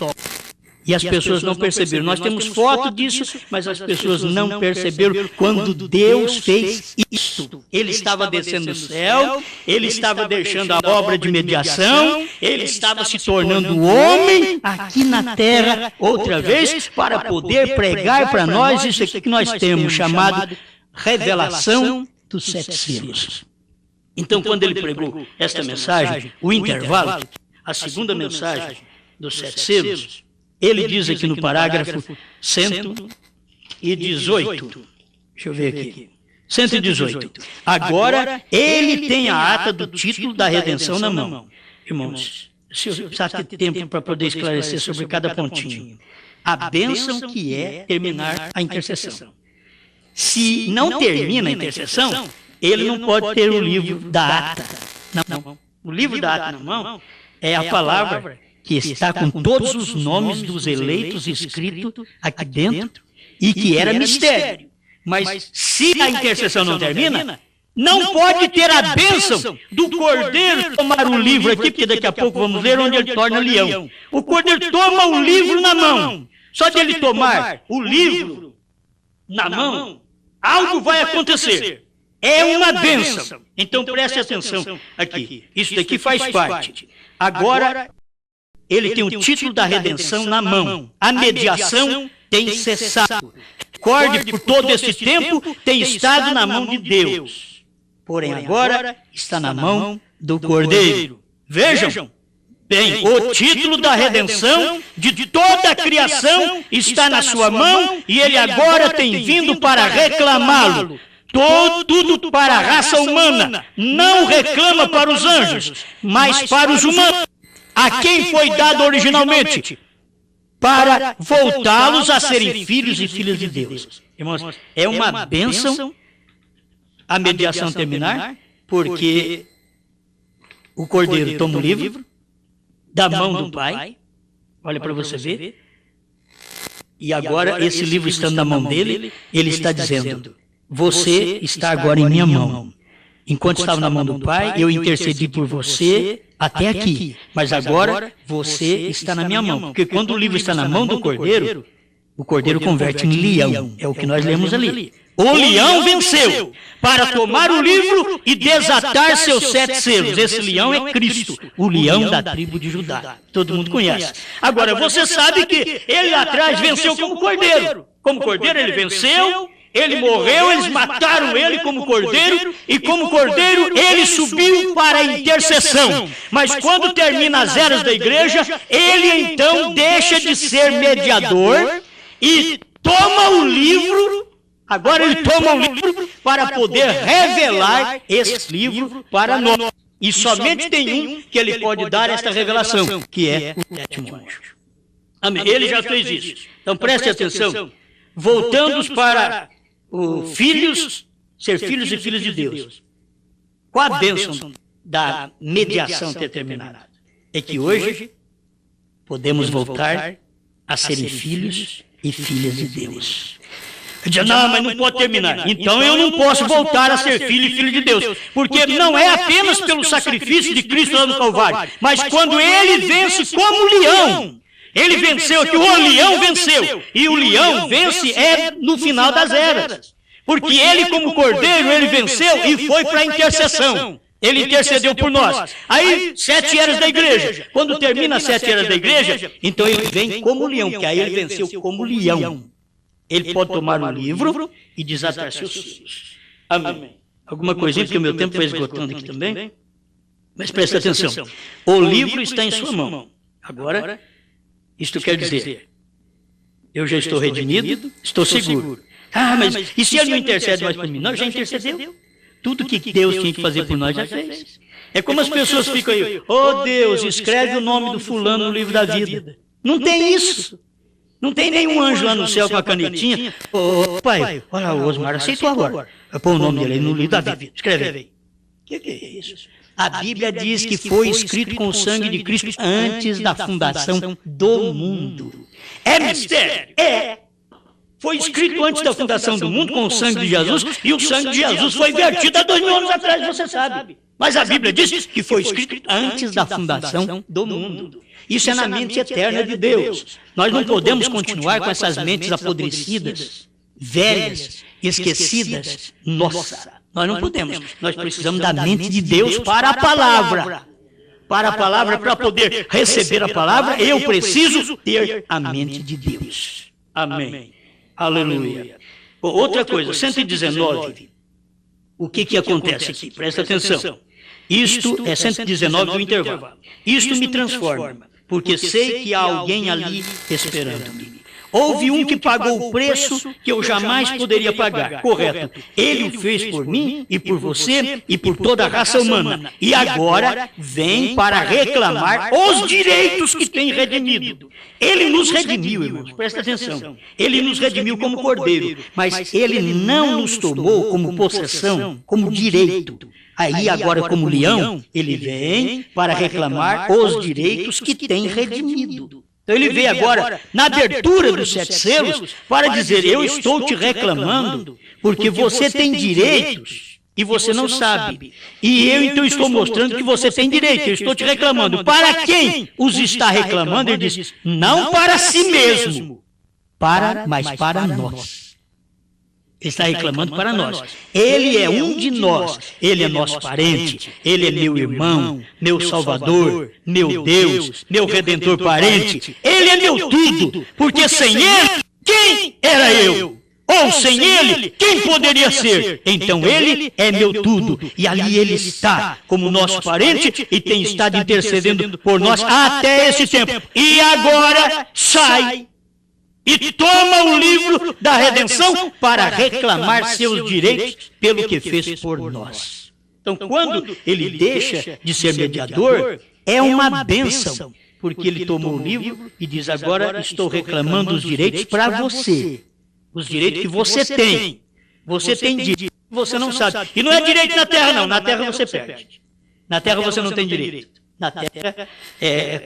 E as pessoas não perceberam. Nós temos foto disso, mas as pessoas não perceberam quando Deus fez isso. Ele estava descendo do céu, ele estava deixando a obra de mediação, ele estava se tornando homem aqui na terra outra vez para poder pregar para nós isso aqui que nós temos chamado revelação dos 7 selos. Então, quando ele pregou esta mensagem, o intervalo, a segunda mensagem dos 7 selos, ele diz aqui no parágrafo 118, deixa eu ver aqui, 118, agora ele tem a ata do título da redenção na mão. Irmãos, se eu precisar ter tempo para poder esclarecer sobre cada pontinho, a bênção que é terminar a intercessão. Se não termina a intercessão, ele não pode ter o livro da ata na mão. O livro da ata na mão é a palavra que está com todos os nomes dos eleitos escritos aqui dentro e que era mistério. Mas se a intercessão não termina, não pode ter a bênção do Cordeiro tomar o livro aqui, porque daqui a pouco vamos ler onde ele torna leão. O Cordeiro toma o livro na mão. Só de ele tomar o livro na mão, algo vai acontecer. É uma bênção. Então preste atenção aqui. Isso daqui faz parte. Agora, ele tem o título da redenção na mão. A mediação tem cessado. Recorde, por todo esse tempo, tem estado na mão de Deus. Porém, agora está na mão do Cordeiro. Vejam, bem, o título da redenção de toda a criação está na sua mão e ele agora tem vindo para reclamá-lo. Tudo para a raça humana. Não reclama para os anjos, mas para os humanos. A quem foi dado originalmente? Para voltá-los a serem filhos e filhas de Deus. Irmãos, é uma bênção a mediação terminar, porque o Cordeiro toma o livro da mão do Pai, olha para você ver, e agora esse livro estando na mão dele, ele está dizendo, você está agora em minha mão. Enquanto estava na mão do Pai, eu intercedi por você até aqui. Mas agora você está na minha mão. Porque quando o livro está na mão do Cordeiro, o Cordeiro converte em leão. É o que nós lemos ali. O leão venceu para tomar o livro e desatar seus 7 selos. Esse leão é Cristo, o leão da tribo de Judá. Todo mundo conhece. Agora, você sabe que ele lá atrás venceu como Cordeiro. Como Cordeiro ele venceu. Ele morreu, eles mataram ele como cordeiro, e como cordeiro ele subiu para a intercessão. Mas quando termina as eras da igreja, ele então deixa de ser mediador e toma o livro, agora ele toma o livro para poder revelar esse livro para nós. E somente tem um que ele pode dar esta revelação, que é o 7º anjo. Amém. Ele já fez isso. Então preste atenção. Voltando para ser filhos e filhas de Deus. Qual a bênção da mediação ter terminado? É que hoje podemos voltar a serem filhos e filhas de Deus. Diz, não, mas não pode terminar. Então eu não posso voltar a ser filho e filho de Deus. Porque não é apenas pelo sacrifício de Cristo lá no Calvário, mas quando ele vence como leão. Ele venceu aqui, o leão venceu. E o leão vence no final das eras. Porque ele, como cordeiro, ele venceu e foi para a intercessão. Ele intercedeu por nós. Aí, 7 eras da igreja. Quando termina as 7 eras da igreja, então ele vem como leão, que aí ele venceu como leão. Ele pode tomar o livro e desatar seus filhos. Amém. Alguma coisinha, porque o meu tempo foi esgotando aqui também. Mas presta atenção. O livro está em sua mão. Agora, isto quer dizer, eu já estou redimido, estou seguro. Ah, mas e se ele não intercede mais por mim? Não, já intercedeu. Tudo que Deus tinha que fazer por nós já fez. É como as pessoas ficam aí, oh Deus, escreve o nome do fulano no livro da vida. Não tem isso. Não tem nenhum anjo lá no céu com a canetinha. Ô pai, olha o Osmar, aceitou agora. Vai pôr o nome dele no livro da vida. Escreve aí. O que é isso? A Bíblia diz que foi escrito com o sangue de Cristo antes da fundação do mundo. É mistério? É. Foi escrito antes da fundação do mundo com o sangue de Jesus, e o sangue de Jesus foi vertido há 2000 anos atrás, você sabe. Mas a Bíblia diz que foi escrito antes da fundação do mundo. Isso é na mente eterna de Deus. Nós não podemos continuar com essas mentes apodrecidas, velhas, esquecidas. Nossa, nós não podemos. Nós precisamos da mente de Deus para a palavra. Para a palavra, para poder receber a palavra, eu preciso ter a mente de Deus. Amém. Aleluia. Outra coisa, 119. O que acontece aqui? Presta atenção. Isto é 119 do intervalo. Isto me transforma, porque sei que há alguém ali esperando-me. Houve um que pagou o preço que eu jamais poderia pagar. Correto. Ele o fez por mim e por você e por toda a raça humana. E agora vem para reclamar os direitos que tem redimido. Ele nos redimiu, irmãos. Presta atenção. Ele nos redimiu como cordeiro, mas ele não nos tomou como possessão, como direito. Aí agora, como leão, ele vem para reclamar os direitos que tem redimido. Então ele veio agora, na abertura dos 7 selos, para dizer, eu estou te reclamando, porque você tem direitos e você não sabe. E eu então estou mostrando que você tem direito, eu estou te reclamando. Para quem os está reclamando? Ele diz, não para si mesmo, mas para nós. Ele está reclamando para nós. Ele é um de nós. Ele é nosso parente. Ele é meu irmão, meu salvador, meu Deus, meu redentor parente. Ele é meu tudo. Porque sem ele, quem era eu? Ou sem ele, quem poderia ser? Então ele é meu tudo. E ali ele está como nosso parente e tem estado intercedendo por nós até esse tempo. E agora sai e toma o livro da redenção para reclamar seus direitos pelo que fez por nós. Então, quando ele deixa de ser mediador, é uma bênção, porque ele tomou o livro e diz, agora estou reclamando os direitos para você. Os direitos que você tem. Você tem direito, você não sabe. E não é direito na terra, não. Na terra você perde. Na terra você não tem direito. Na terra,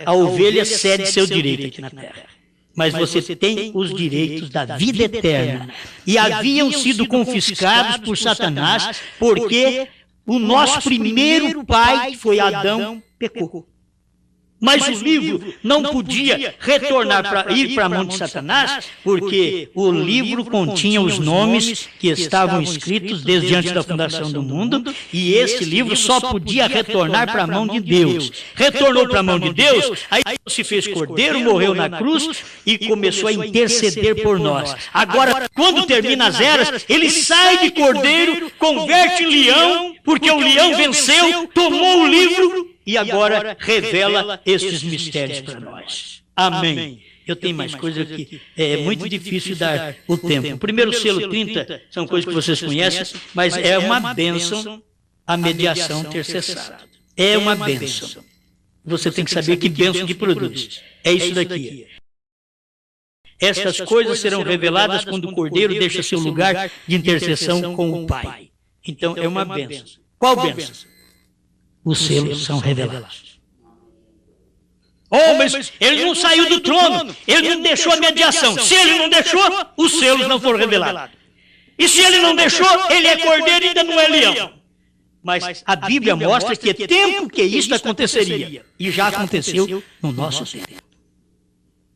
a ovelha cede seu direito aqui na terra. Mas você tem os direitos da vida eterna. E haviam sido confiscados por Satanás, porque o nosso primeiro pai, que foi Adão, pecou. Mas o livro não podia retornar para ir para a mão de Satanás, porque o livro continha os nomes que estavam escritos desde antes da fundação do mundo, e esse livro só podia retornar para a mão de Deus. Retornou para a mão de Deus, aí se fez cordeiro, morreu na cruz e começou a interceder por nós. Agora, quando termina as eras, ele sai de cordeiro, converte em leão, porque o leão venceu, tomou o livro, e agora revela estes mistérios para nós. Amém. Eu tenho mais coisas que é muito difícil dar o tempo. O primeiro selo 30 são coisas que vocês conhecem, mas é uma bênção a mediação ter cessado. É uma bênção. Você tem que saber que bênção que produz. É isso daqui. Estas coisas serão reveladas quando o Cordeiro deixa seu lugar de intercessão com o Pai. Então é uma bênção. Qual bênção? Os selos são revelados. Oh, mas ele não saiu do trono, ele não deixou a mediação. Se ele não deixou, os selos não foram revelados. E se ele não deixou, ele é cordeiro e ainda não é leão. Mas a Bíblia mostra que é tempo que isso aconteceria. E já aconteceu no nosso tempo.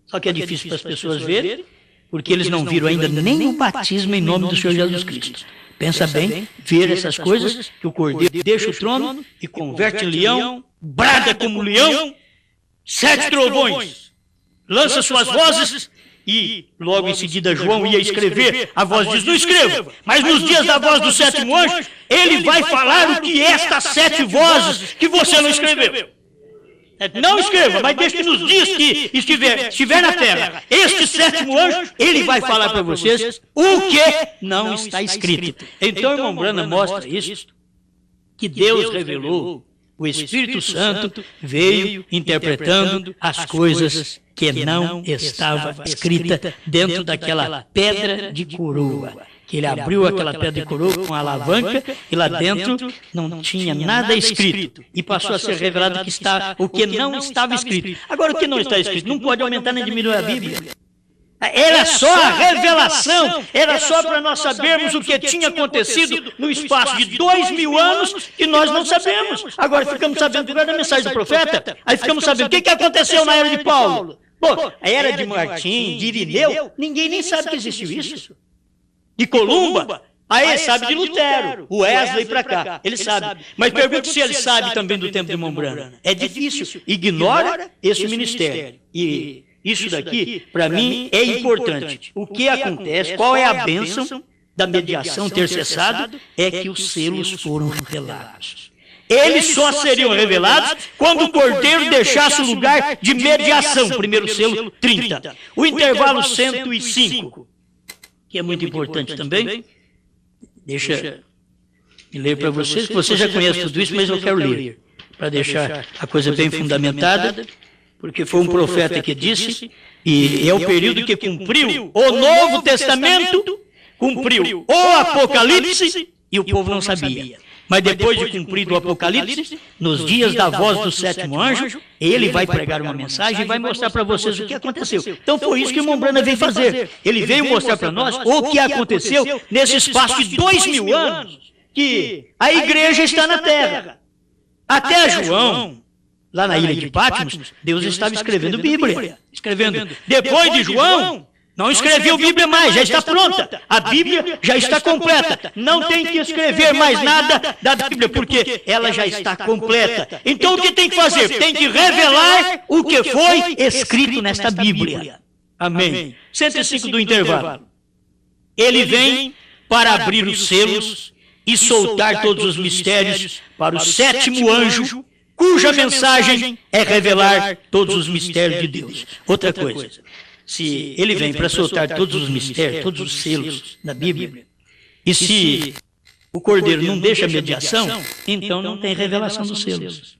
Só que é difícil para as pessoas verem, porque eles não viram ainda nem o batismo em nome do Senhor Jesus Cristo. Pensa bem, ver essas coisas, que o cordeiro deixa o trono e converte em leão, brada como leão, 7 trovões, lança suas vozes e logo em seguida João ia escrever, a voz diz, não escreva, mas nos dias da voz do 7º anjo, ele vai falar o que estas 7 vozes que você não escreveu. Não escreva, mas deixe que nos dias que estiver na terra, este 7º anjo, ele vai falar para vocês o que não está escrito. Então, irmão Branham mostra isso, que Deus revelou, o Espírito Santo veio interpretando as coisas que não estava escrita dentro daquela pedra de coroa. que ele abriu aquela pedra de coroa com a alavanca e lá dentro não tinha nada escrito. E passou a ser revelado que está, o que não estava escrito. Agora, o que não está escrito não pode aumentar nem diminuir a Bíblia. Era só a revelação, era só para nós sabermos o que tinha acontecido no espaço de 2000 anos que nós não sabemos. Agora ficamos sabendo por causa da mensagem do profeta, aí ficamos sabendo o que aconteceu na era de Paulo. Pô, a era de Martim, de Irineu, ninguém nem sabe que existiu isso. De Columba, aí sabe de Lutero, o Wesley para cá, ele sabe. Mas pergunto se ele sabe também do tempo de Mombrana. É difícil, ignora esse ministério. E isso daqui, para mim, é importante. O que acontece, qual é a bênção da mediação ter cessado, é que os selos foram revelados. Eles só seriam revelados quando o Cordeiro deixasse o lugar de mediação, primeiro selo, 30. O intervalo 105, que é muito importante também. Deixa eu ler para vocês, que você já conhece tudo isso, mas eu quero ler, para deixar a coisa bem fundamentada. Porque foi um profeta que disse, e é o período que cumpriu o Novo Testamento, cumpriu o Apocalipse, e o povo não sabia. Mas depois de cumprido o Apocalipse, nos dias da voz do sétimo anjo, ele vai pregar uma mensagem e vai mostrar para vocês o que aconteceu. Então foi isso que o Mombrana veio fazer. Ele veio mostrar para nós o que aconteceu nesse espaço de 2000 anos, que a igreja está na terra. Até João, lá na ilha de Patmos, Deus estava escrevendo Bíblia. Depois de João, não escreveu Bíblia mais, já está pronta. A Bíblia já está completa. Não tem que escrever mais nada da Bíblia, porque ela já está completa. Então o que tem que fazer? Tem que revelar o que foi escrito nesta Bíblia. Amém. 105 do intervalo. Ele vem para abrir os selos e soltar todos os mistérios para o sétimo anjo, cuja mensagem é revelar todos os mistérios de Deus. Outra coisa, se ele vem para soltar todos os mistérios, todos os selos da Bíblia, e se o Cordeiro não deixa mediação, então não tem revelação dos selos.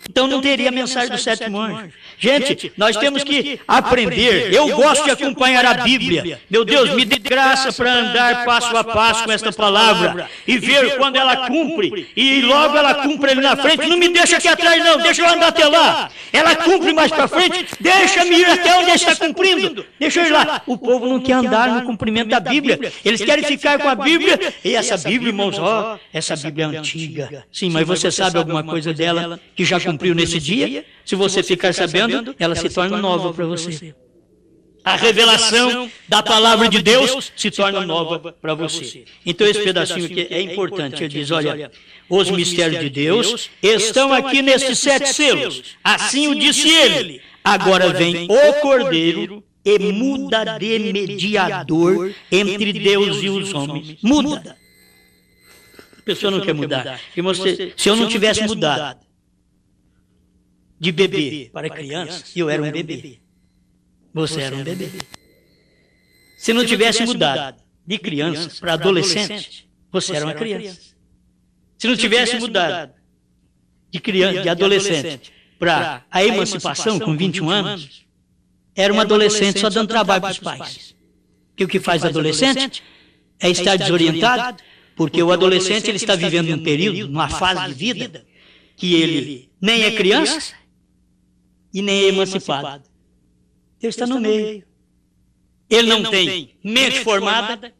Então não teria a mensagem do sétimo anjo. Gente, nós temos que aprender. Eu gosto de acompanhar a Bíblia. Meu Deus, me dê graça para andar passo a passo com esta palavra e ver quando ela cumpre. E logo ela cumpre ali na frente. Não me deixa aqui atrás, não. Deixa eu andar até lá. Ela cumpre mais para frente. Deixa-me ir até onde está cumprindo. Deixa eu ir lá. O povo não quer andar no cumprimento da Bíblia. Eles querem ficar com a Bíblia. E essa Bíblia, irmãos, ó, essa Bíblia é antiga. Sim, mas você sabe alguma coisa dela que já cumpriu nesse dia? Se você ficar sabendo, ela se torna nova para você. A revelação da palavra de Deus se torna nova para você. Então esse pedacinho aqui é importante. Ele diz, olha, os mistérios de Deus estão aqui nestes 7 selos. Assim o disse ele. Agora vem o Cordeiro e muda de mediador entre Deus e os homens. Muda. A pessoa não quer mudar. Se eu não tivesse mudado de bebê para criança, eu era um bebê. Você era um bebê. Se não tivesse mudado de criança para adolescente, você era uma criança. Se não tivesse mudado de adolescente para a emancipação com 21 anos, era um adolescente só dando trabalho para os pais. Que o que faz adolescente é estar desorientado, porque o adolescente ele está vivendo um período, uma fase de vida, que ele nem é criança e nem é emancipado. Ele está no meio. Ele não tem mente formada.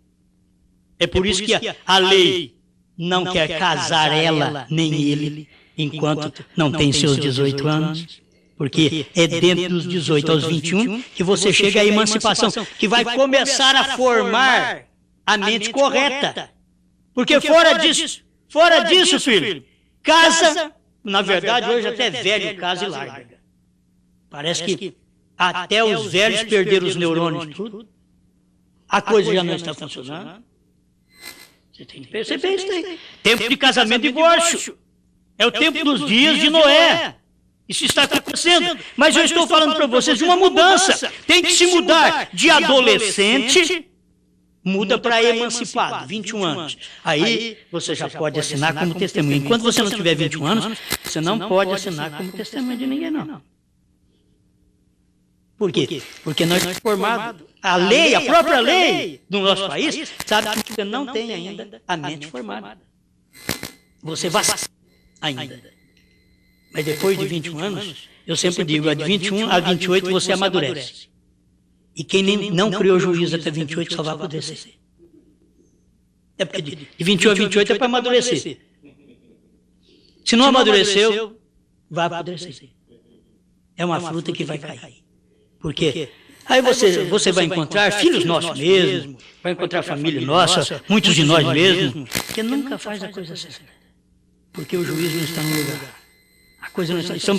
É por isso que a lei não quer casar ela nem ele, enquanto não tem seus 18 anos. Porque é dentro dos 18 aos 21 que você chega à emancipação, que vai começar a formar a mente correta. Porque fora disso, filho, casa, na verdade, hoje até velho casa e larga. Parece que até os velhos perderam os neurônios, tudo. A coisa já não está funcionando. Você tem que perceber isso aí. Tempo de casamento e divórcio. É o tempo dos dias de Noé. Isso está acontecendo. Mas eu estou falando para vocês de uma mudança. Tem que se mudar de adolescente, muda para emancipado, 21 anos. Aí você já pode assinar como testemunha. Enquanto você não tiver 21 anos, você não pode assinar como testemunha de ninguém, não. Por quê? Porque nós somos formados a lei, a própria lei do nosso país, sabe que você não tem ainda a mente formada. Você vai ainda. Mas depois de 21 anos, eu sempre digo, de 21 a 28 você amadurece. E quem não criou juízo até 28 só vai apodrecer. É porque de 21 a 28 é para amadurecer. Se não amadureceu, vai apodrecer. É uma fruta que vai cair. Por quê? Aí você vai encontrar filhos nossos mesmos, vai encontrar família nossa, muitos de nós mesmos, que nunca faz a coisa certa. Porque o juízo não está no lugar. A coisa não está, estão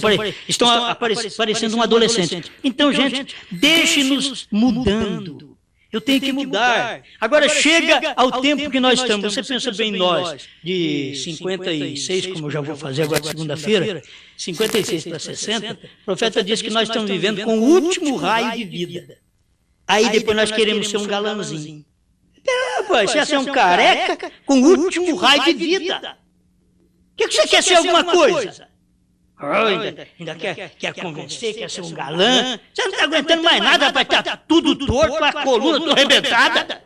parecendo um adolescente. Então, gente, deixe-nos mudando. Eu tenho que mudar. Agora chega ao tempo que nós estamos. Você pensa bem em nós, de 56, como eu já vou fazer agora segunda-feira, 56 para 60, o profeta diz que nós estamos vivendo com o último raio de vida. Aí depois nós queremos ser um galãzinho. Rapaz, você quer ser um careca com o último raio de vida. O que você quer ser alguma coisa? Ainda quer convencer, quer ser um galã. Você não está aguentando mais nada, vai estar tudo torto, a coluna toda arrebentada.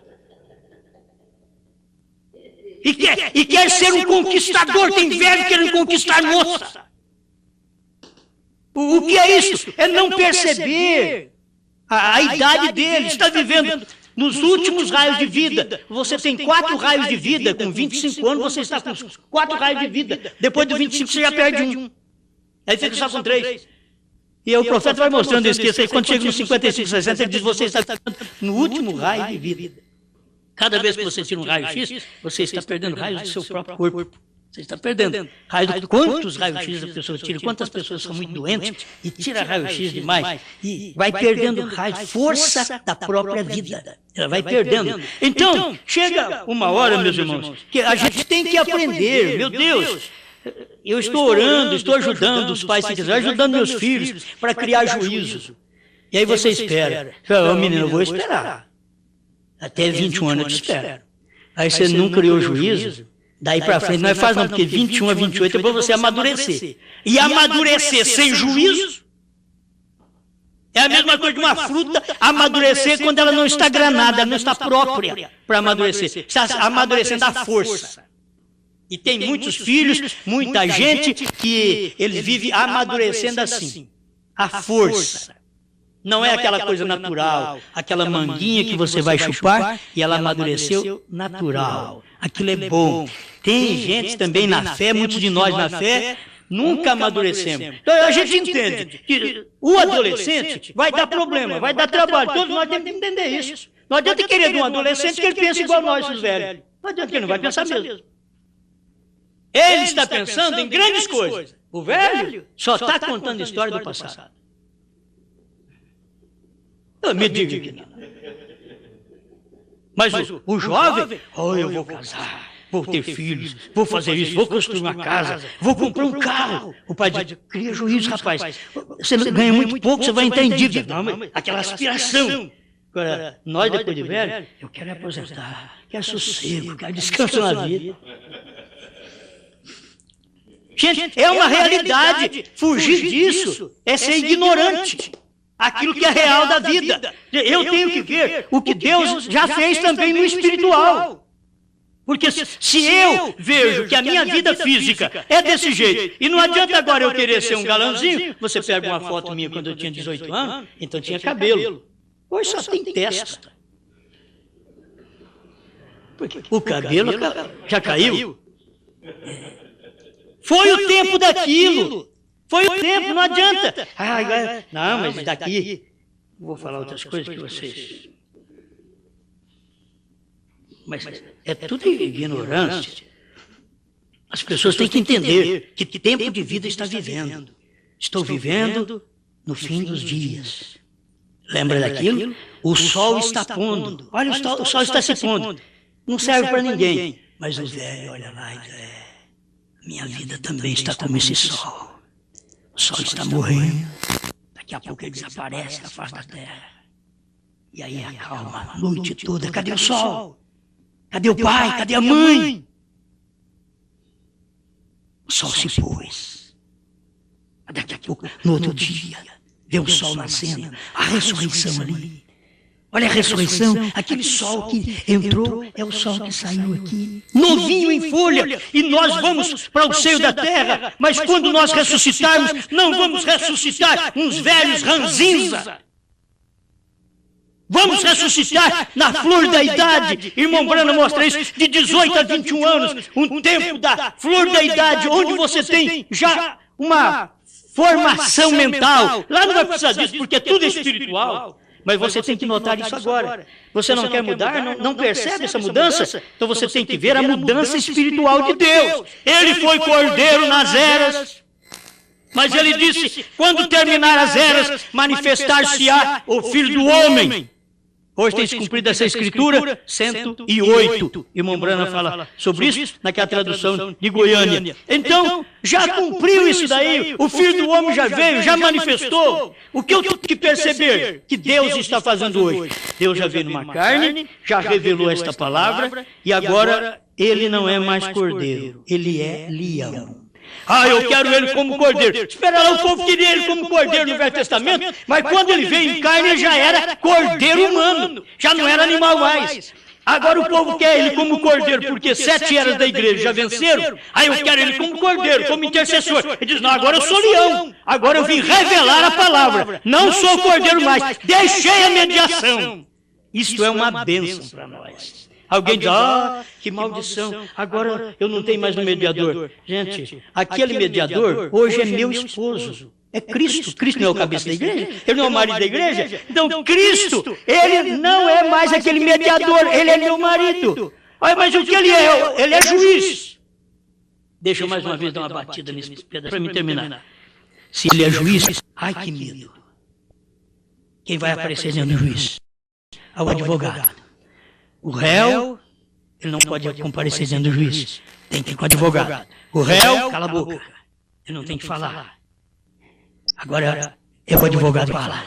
E quer ser um conquistador, tem velho querendo conquistar moça. O que é isso? É não perceber a idade dele, está vivendo nos últimos raios de vida. Você tem 4 raios de vida, com 25 anos você está com 4 raios de vida. Depois dos 25 você já perde um. Aí fica só com 3. E aí o profeta vai mostrando isso, que quando chega nos 55, 60, ele diz, você está no último raio de vida. Cada vez que você tira um raio-x, você está perdendo raios do seu próprio corpo. Você está perdendo raios. Quantos raios-x a pessoa tira? Quantas pessoas são muito doentes e tira raio-x demais? E vai perdendo raios, força da própria vida. Ela vai perdendo. Então, chega uma hora, meus irmãos, que a gente tem que aprender, meu Deus. Eu estou orando, estou ajudando os pais, se quiser, ajudando meus filhos para criar juízo. E aí você espera. Ô menino, eu vou esperar. Até 21 anos eu te espero. Aí você não criou juízo, daí para frente não é fácil não, porque 21 a 28 é para você amadurecer. E amadurecer sem juízo é a mesma coisa de uma fruta amadurecer quando ela não está granada, não está própria para amadurecer. Está amadurecendo a força. E tem muitos filhos, muita gente que eles vivem amadurecendo assim. A força. Não é aquela coisa natural, aquela manguinha que você vai chupar e ela amadureceu natural. Aquilo é bom. Tem gente também na fé, muitos de nós na fé, nunca amadurecemos. Então a gente entende que o adolescente vai dar problema, vai dar trabalho. Todos nós temos que entender isso. Não adianta querer de um adolescente que ele pense igual nós, os velhos. Não adianta, ele não vai pensar mesmo. Ele está pensando em grandes coisas. O velho só está contando a história do passado. Me diga que não. Mas o jovem, eu vou casar, vou ter filhos, vou fazer isso, vou construir uma casa, vou comprar um carro. O pai diz, cria juízo, rapaz. Você ganha muito pouco, você vai entrar em dívida. Aquela aspiração. Agora, nós depois de velho, eu quero me aposentar, quero sossego, quero descanso na vida. Gente, é uma realidade. Fugir disso é ser ignorante. Aquilo que é real da vida. Eu tenho que ver o que Deus já fez também no espiritual. Porque se eu vejo que a minha vida física é desse jeito, e não adianta agora eu querer ser um galãozinho, você pega uma foto minha quando eu tinha 18 anos, então tinha cabelo. Hoje só tem testa. O cabelo já caiu. Foi o tempo daquilo. Foi o tempo, não adianta. Não, mas daqui... Vou falar outras coisas que vocês... Mas é tudo ignorância. As pessoas têm que entender que tempo de vida está vivendo. Estou vivendo no fim dos dias. Lembra daquilo? O sol está pondo. Olha, o sol está se pondo. Não serve para ninguém. Mas o velho olha lá e diz, minha vida também está como esse sol. O sol está morrendo. Daqui a pouco ele desaparece da face da terra. E aí acalma a noite toda. Cadê o sol? Cadê o pai? Cadê a mãe? O sol se pôs. Daqui a pouco, no outro dia, vê o sol nascendo. A ressurreição ali. Olha a ressurreição, aquele sol que entrou é o sol que saiu aqui, novinho em folha, e nós vamos para o seio da terra, mas quando nós ressuscitarmos, não vamos ressuscitar uns velhos ranzinza. Vamos ressuscitar na flor da idade. Irmão Brana mostra isso, de 18 a 21 anos, um tempo da flor da idade, onde você tem já uma formação mental. Lá não vai precisar disso, porque tudo é espiritual. Mas você tem que notar isso agora. Você não quer mudar, não percebe essa mudança? Então você tem que ver a mudança espiritual de Deus. Ele foi cordeiro nas eras. Mas ele disse, quando terminar as eras, manifestar-se-á o Filho do Homem. Hoje tem se cumprido essa escritura, 108. Irmão Brana fala sobre isso naquela tradução de Goiânia. Então, já cumpriu isso daí, o Filho do Homem já veio, já manifestou. O que eu tenho que perceber que Deus está fazendo hoje? Deus já veio numa carne, já revelou esta palavra, e agora ele não é mais cordeiro, ele é leão. Ah, eu quero ele como cordeiro. Espera lá, o povo queria ele como cordeiro no Velho Testamento, mas quando ele veio em carne, ele já era cordeiro humano, já não era animal mais. Agora o povo quer ele como cordeiro, porque 7 eras da igreja já venceram. Aí eu quero ele como cordeiro, como intercessor. Ele diz, não, agora eu sou leão, agora eu vim revelar a palavra, não sou cordeiro mais, deixei a mediação. Isto é uma bênção para nós. Alguém diz, que maldição, agora eu não tenho mais um mediador. Gente, aquele mediador hoje é meu esposo, é Cristo. Cristo não é o cabeça da igreja, ele não é o marido da igreja. Então Cristo, ele não é mais aquele mediador, ele é meu marido. Mas o que ele é? Ele é juiz. Deixa eu mais uma vez dar uma batida nesse pedaço para me terminar. Se ele é juiz, ai que medo. Quem vai aparecer dentro do juiz? É o advogado. O réu, ele não pode comparecer dentro do juiz, tem que ir com o advogado. O réu, cala a boca, ele não tem que falar. Agora é o advogado que fala,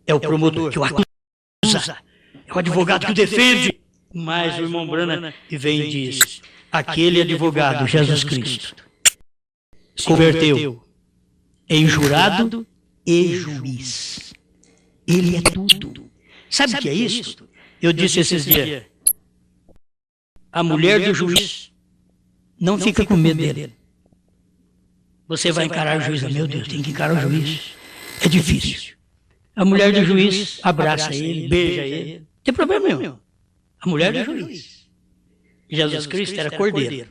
é o promotor que o acusa, é o advogado que o defende. Mas o irmão Brana vem e diz, aquele advogado, Jesus Cristo, se converteu em jurado e juiz. Ele é tudo. Sabe o que é isso? Eu disse esses dias, a mulher do juiz não fica com medo dele. Você vai encarar o juiz, meu Deus, tem que encarar o juiz. É difícil. A mulher do juiz abraça ele, beija ele. Não tem problema nenhum. A mulher do juiz. Jesus Cristo era cordeiro.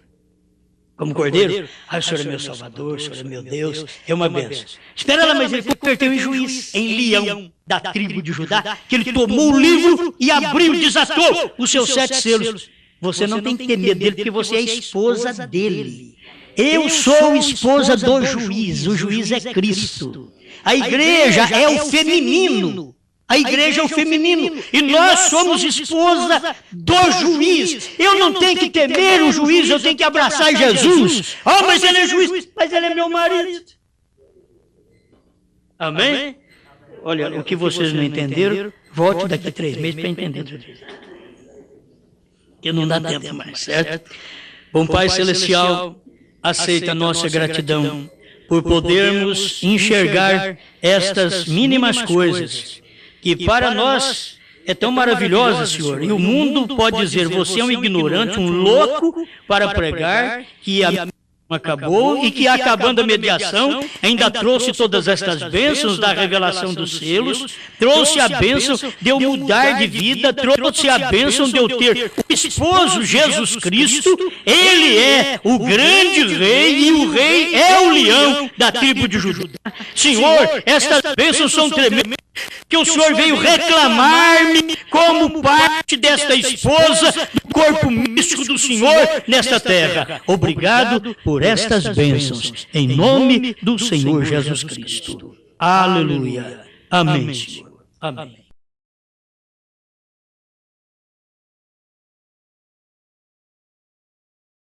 Como cordeiro, o Senhor é meu Salvador, o Senhor é meu Deus, é uma bênção. Espera lá, mas ele converteu em juiz, em leão da tribo de Judá, que ele tomou o livro e abriu, desatou os seus 7 selos. Você não tem que ter medo dele, porque você é esposa dele. Eu sou esposa do juiz, o juiz é Cristo. A igreja é o feminino. A igreja é o feminino. E nós somos esposa do juiz. Eu não tenho que temer o juiz, eu tenho que abraçar Jesus. Mas ele é juiz, mas ele é meu marido. Amém? Olha, o que vocês não entenderam, volte daqui a 3 meses para entender. Que não dá tempo mais, certo? Bom Pai Celestial, aceita a nossa gratidão por podermos enxergar estas mínimas coisas que para nós é tão maravilhosa, Senhor. E o mundo pode dizer, você é um ignorante, um louco para pregar que a acabou e que, acabando a mediação, ainda trouxe todas estas bênçãos da revelação dos selos, trouxe a bênção de eu mudar de vida, trouxe a bênção de eu ter o esposo Jesus Cristo. Ele é o grande rei e o rei é o leão da tribo de Judá. Senhor, estas bênçãos são tremendas, que o Senhor veio reclamar-me como parte desta esposa do corpo místico do Senhor nesta terra. Obrigado por estas bênçãos, em nome do Senhor Jesus Cristo. Aleluia. Amém, Senhor. Amém.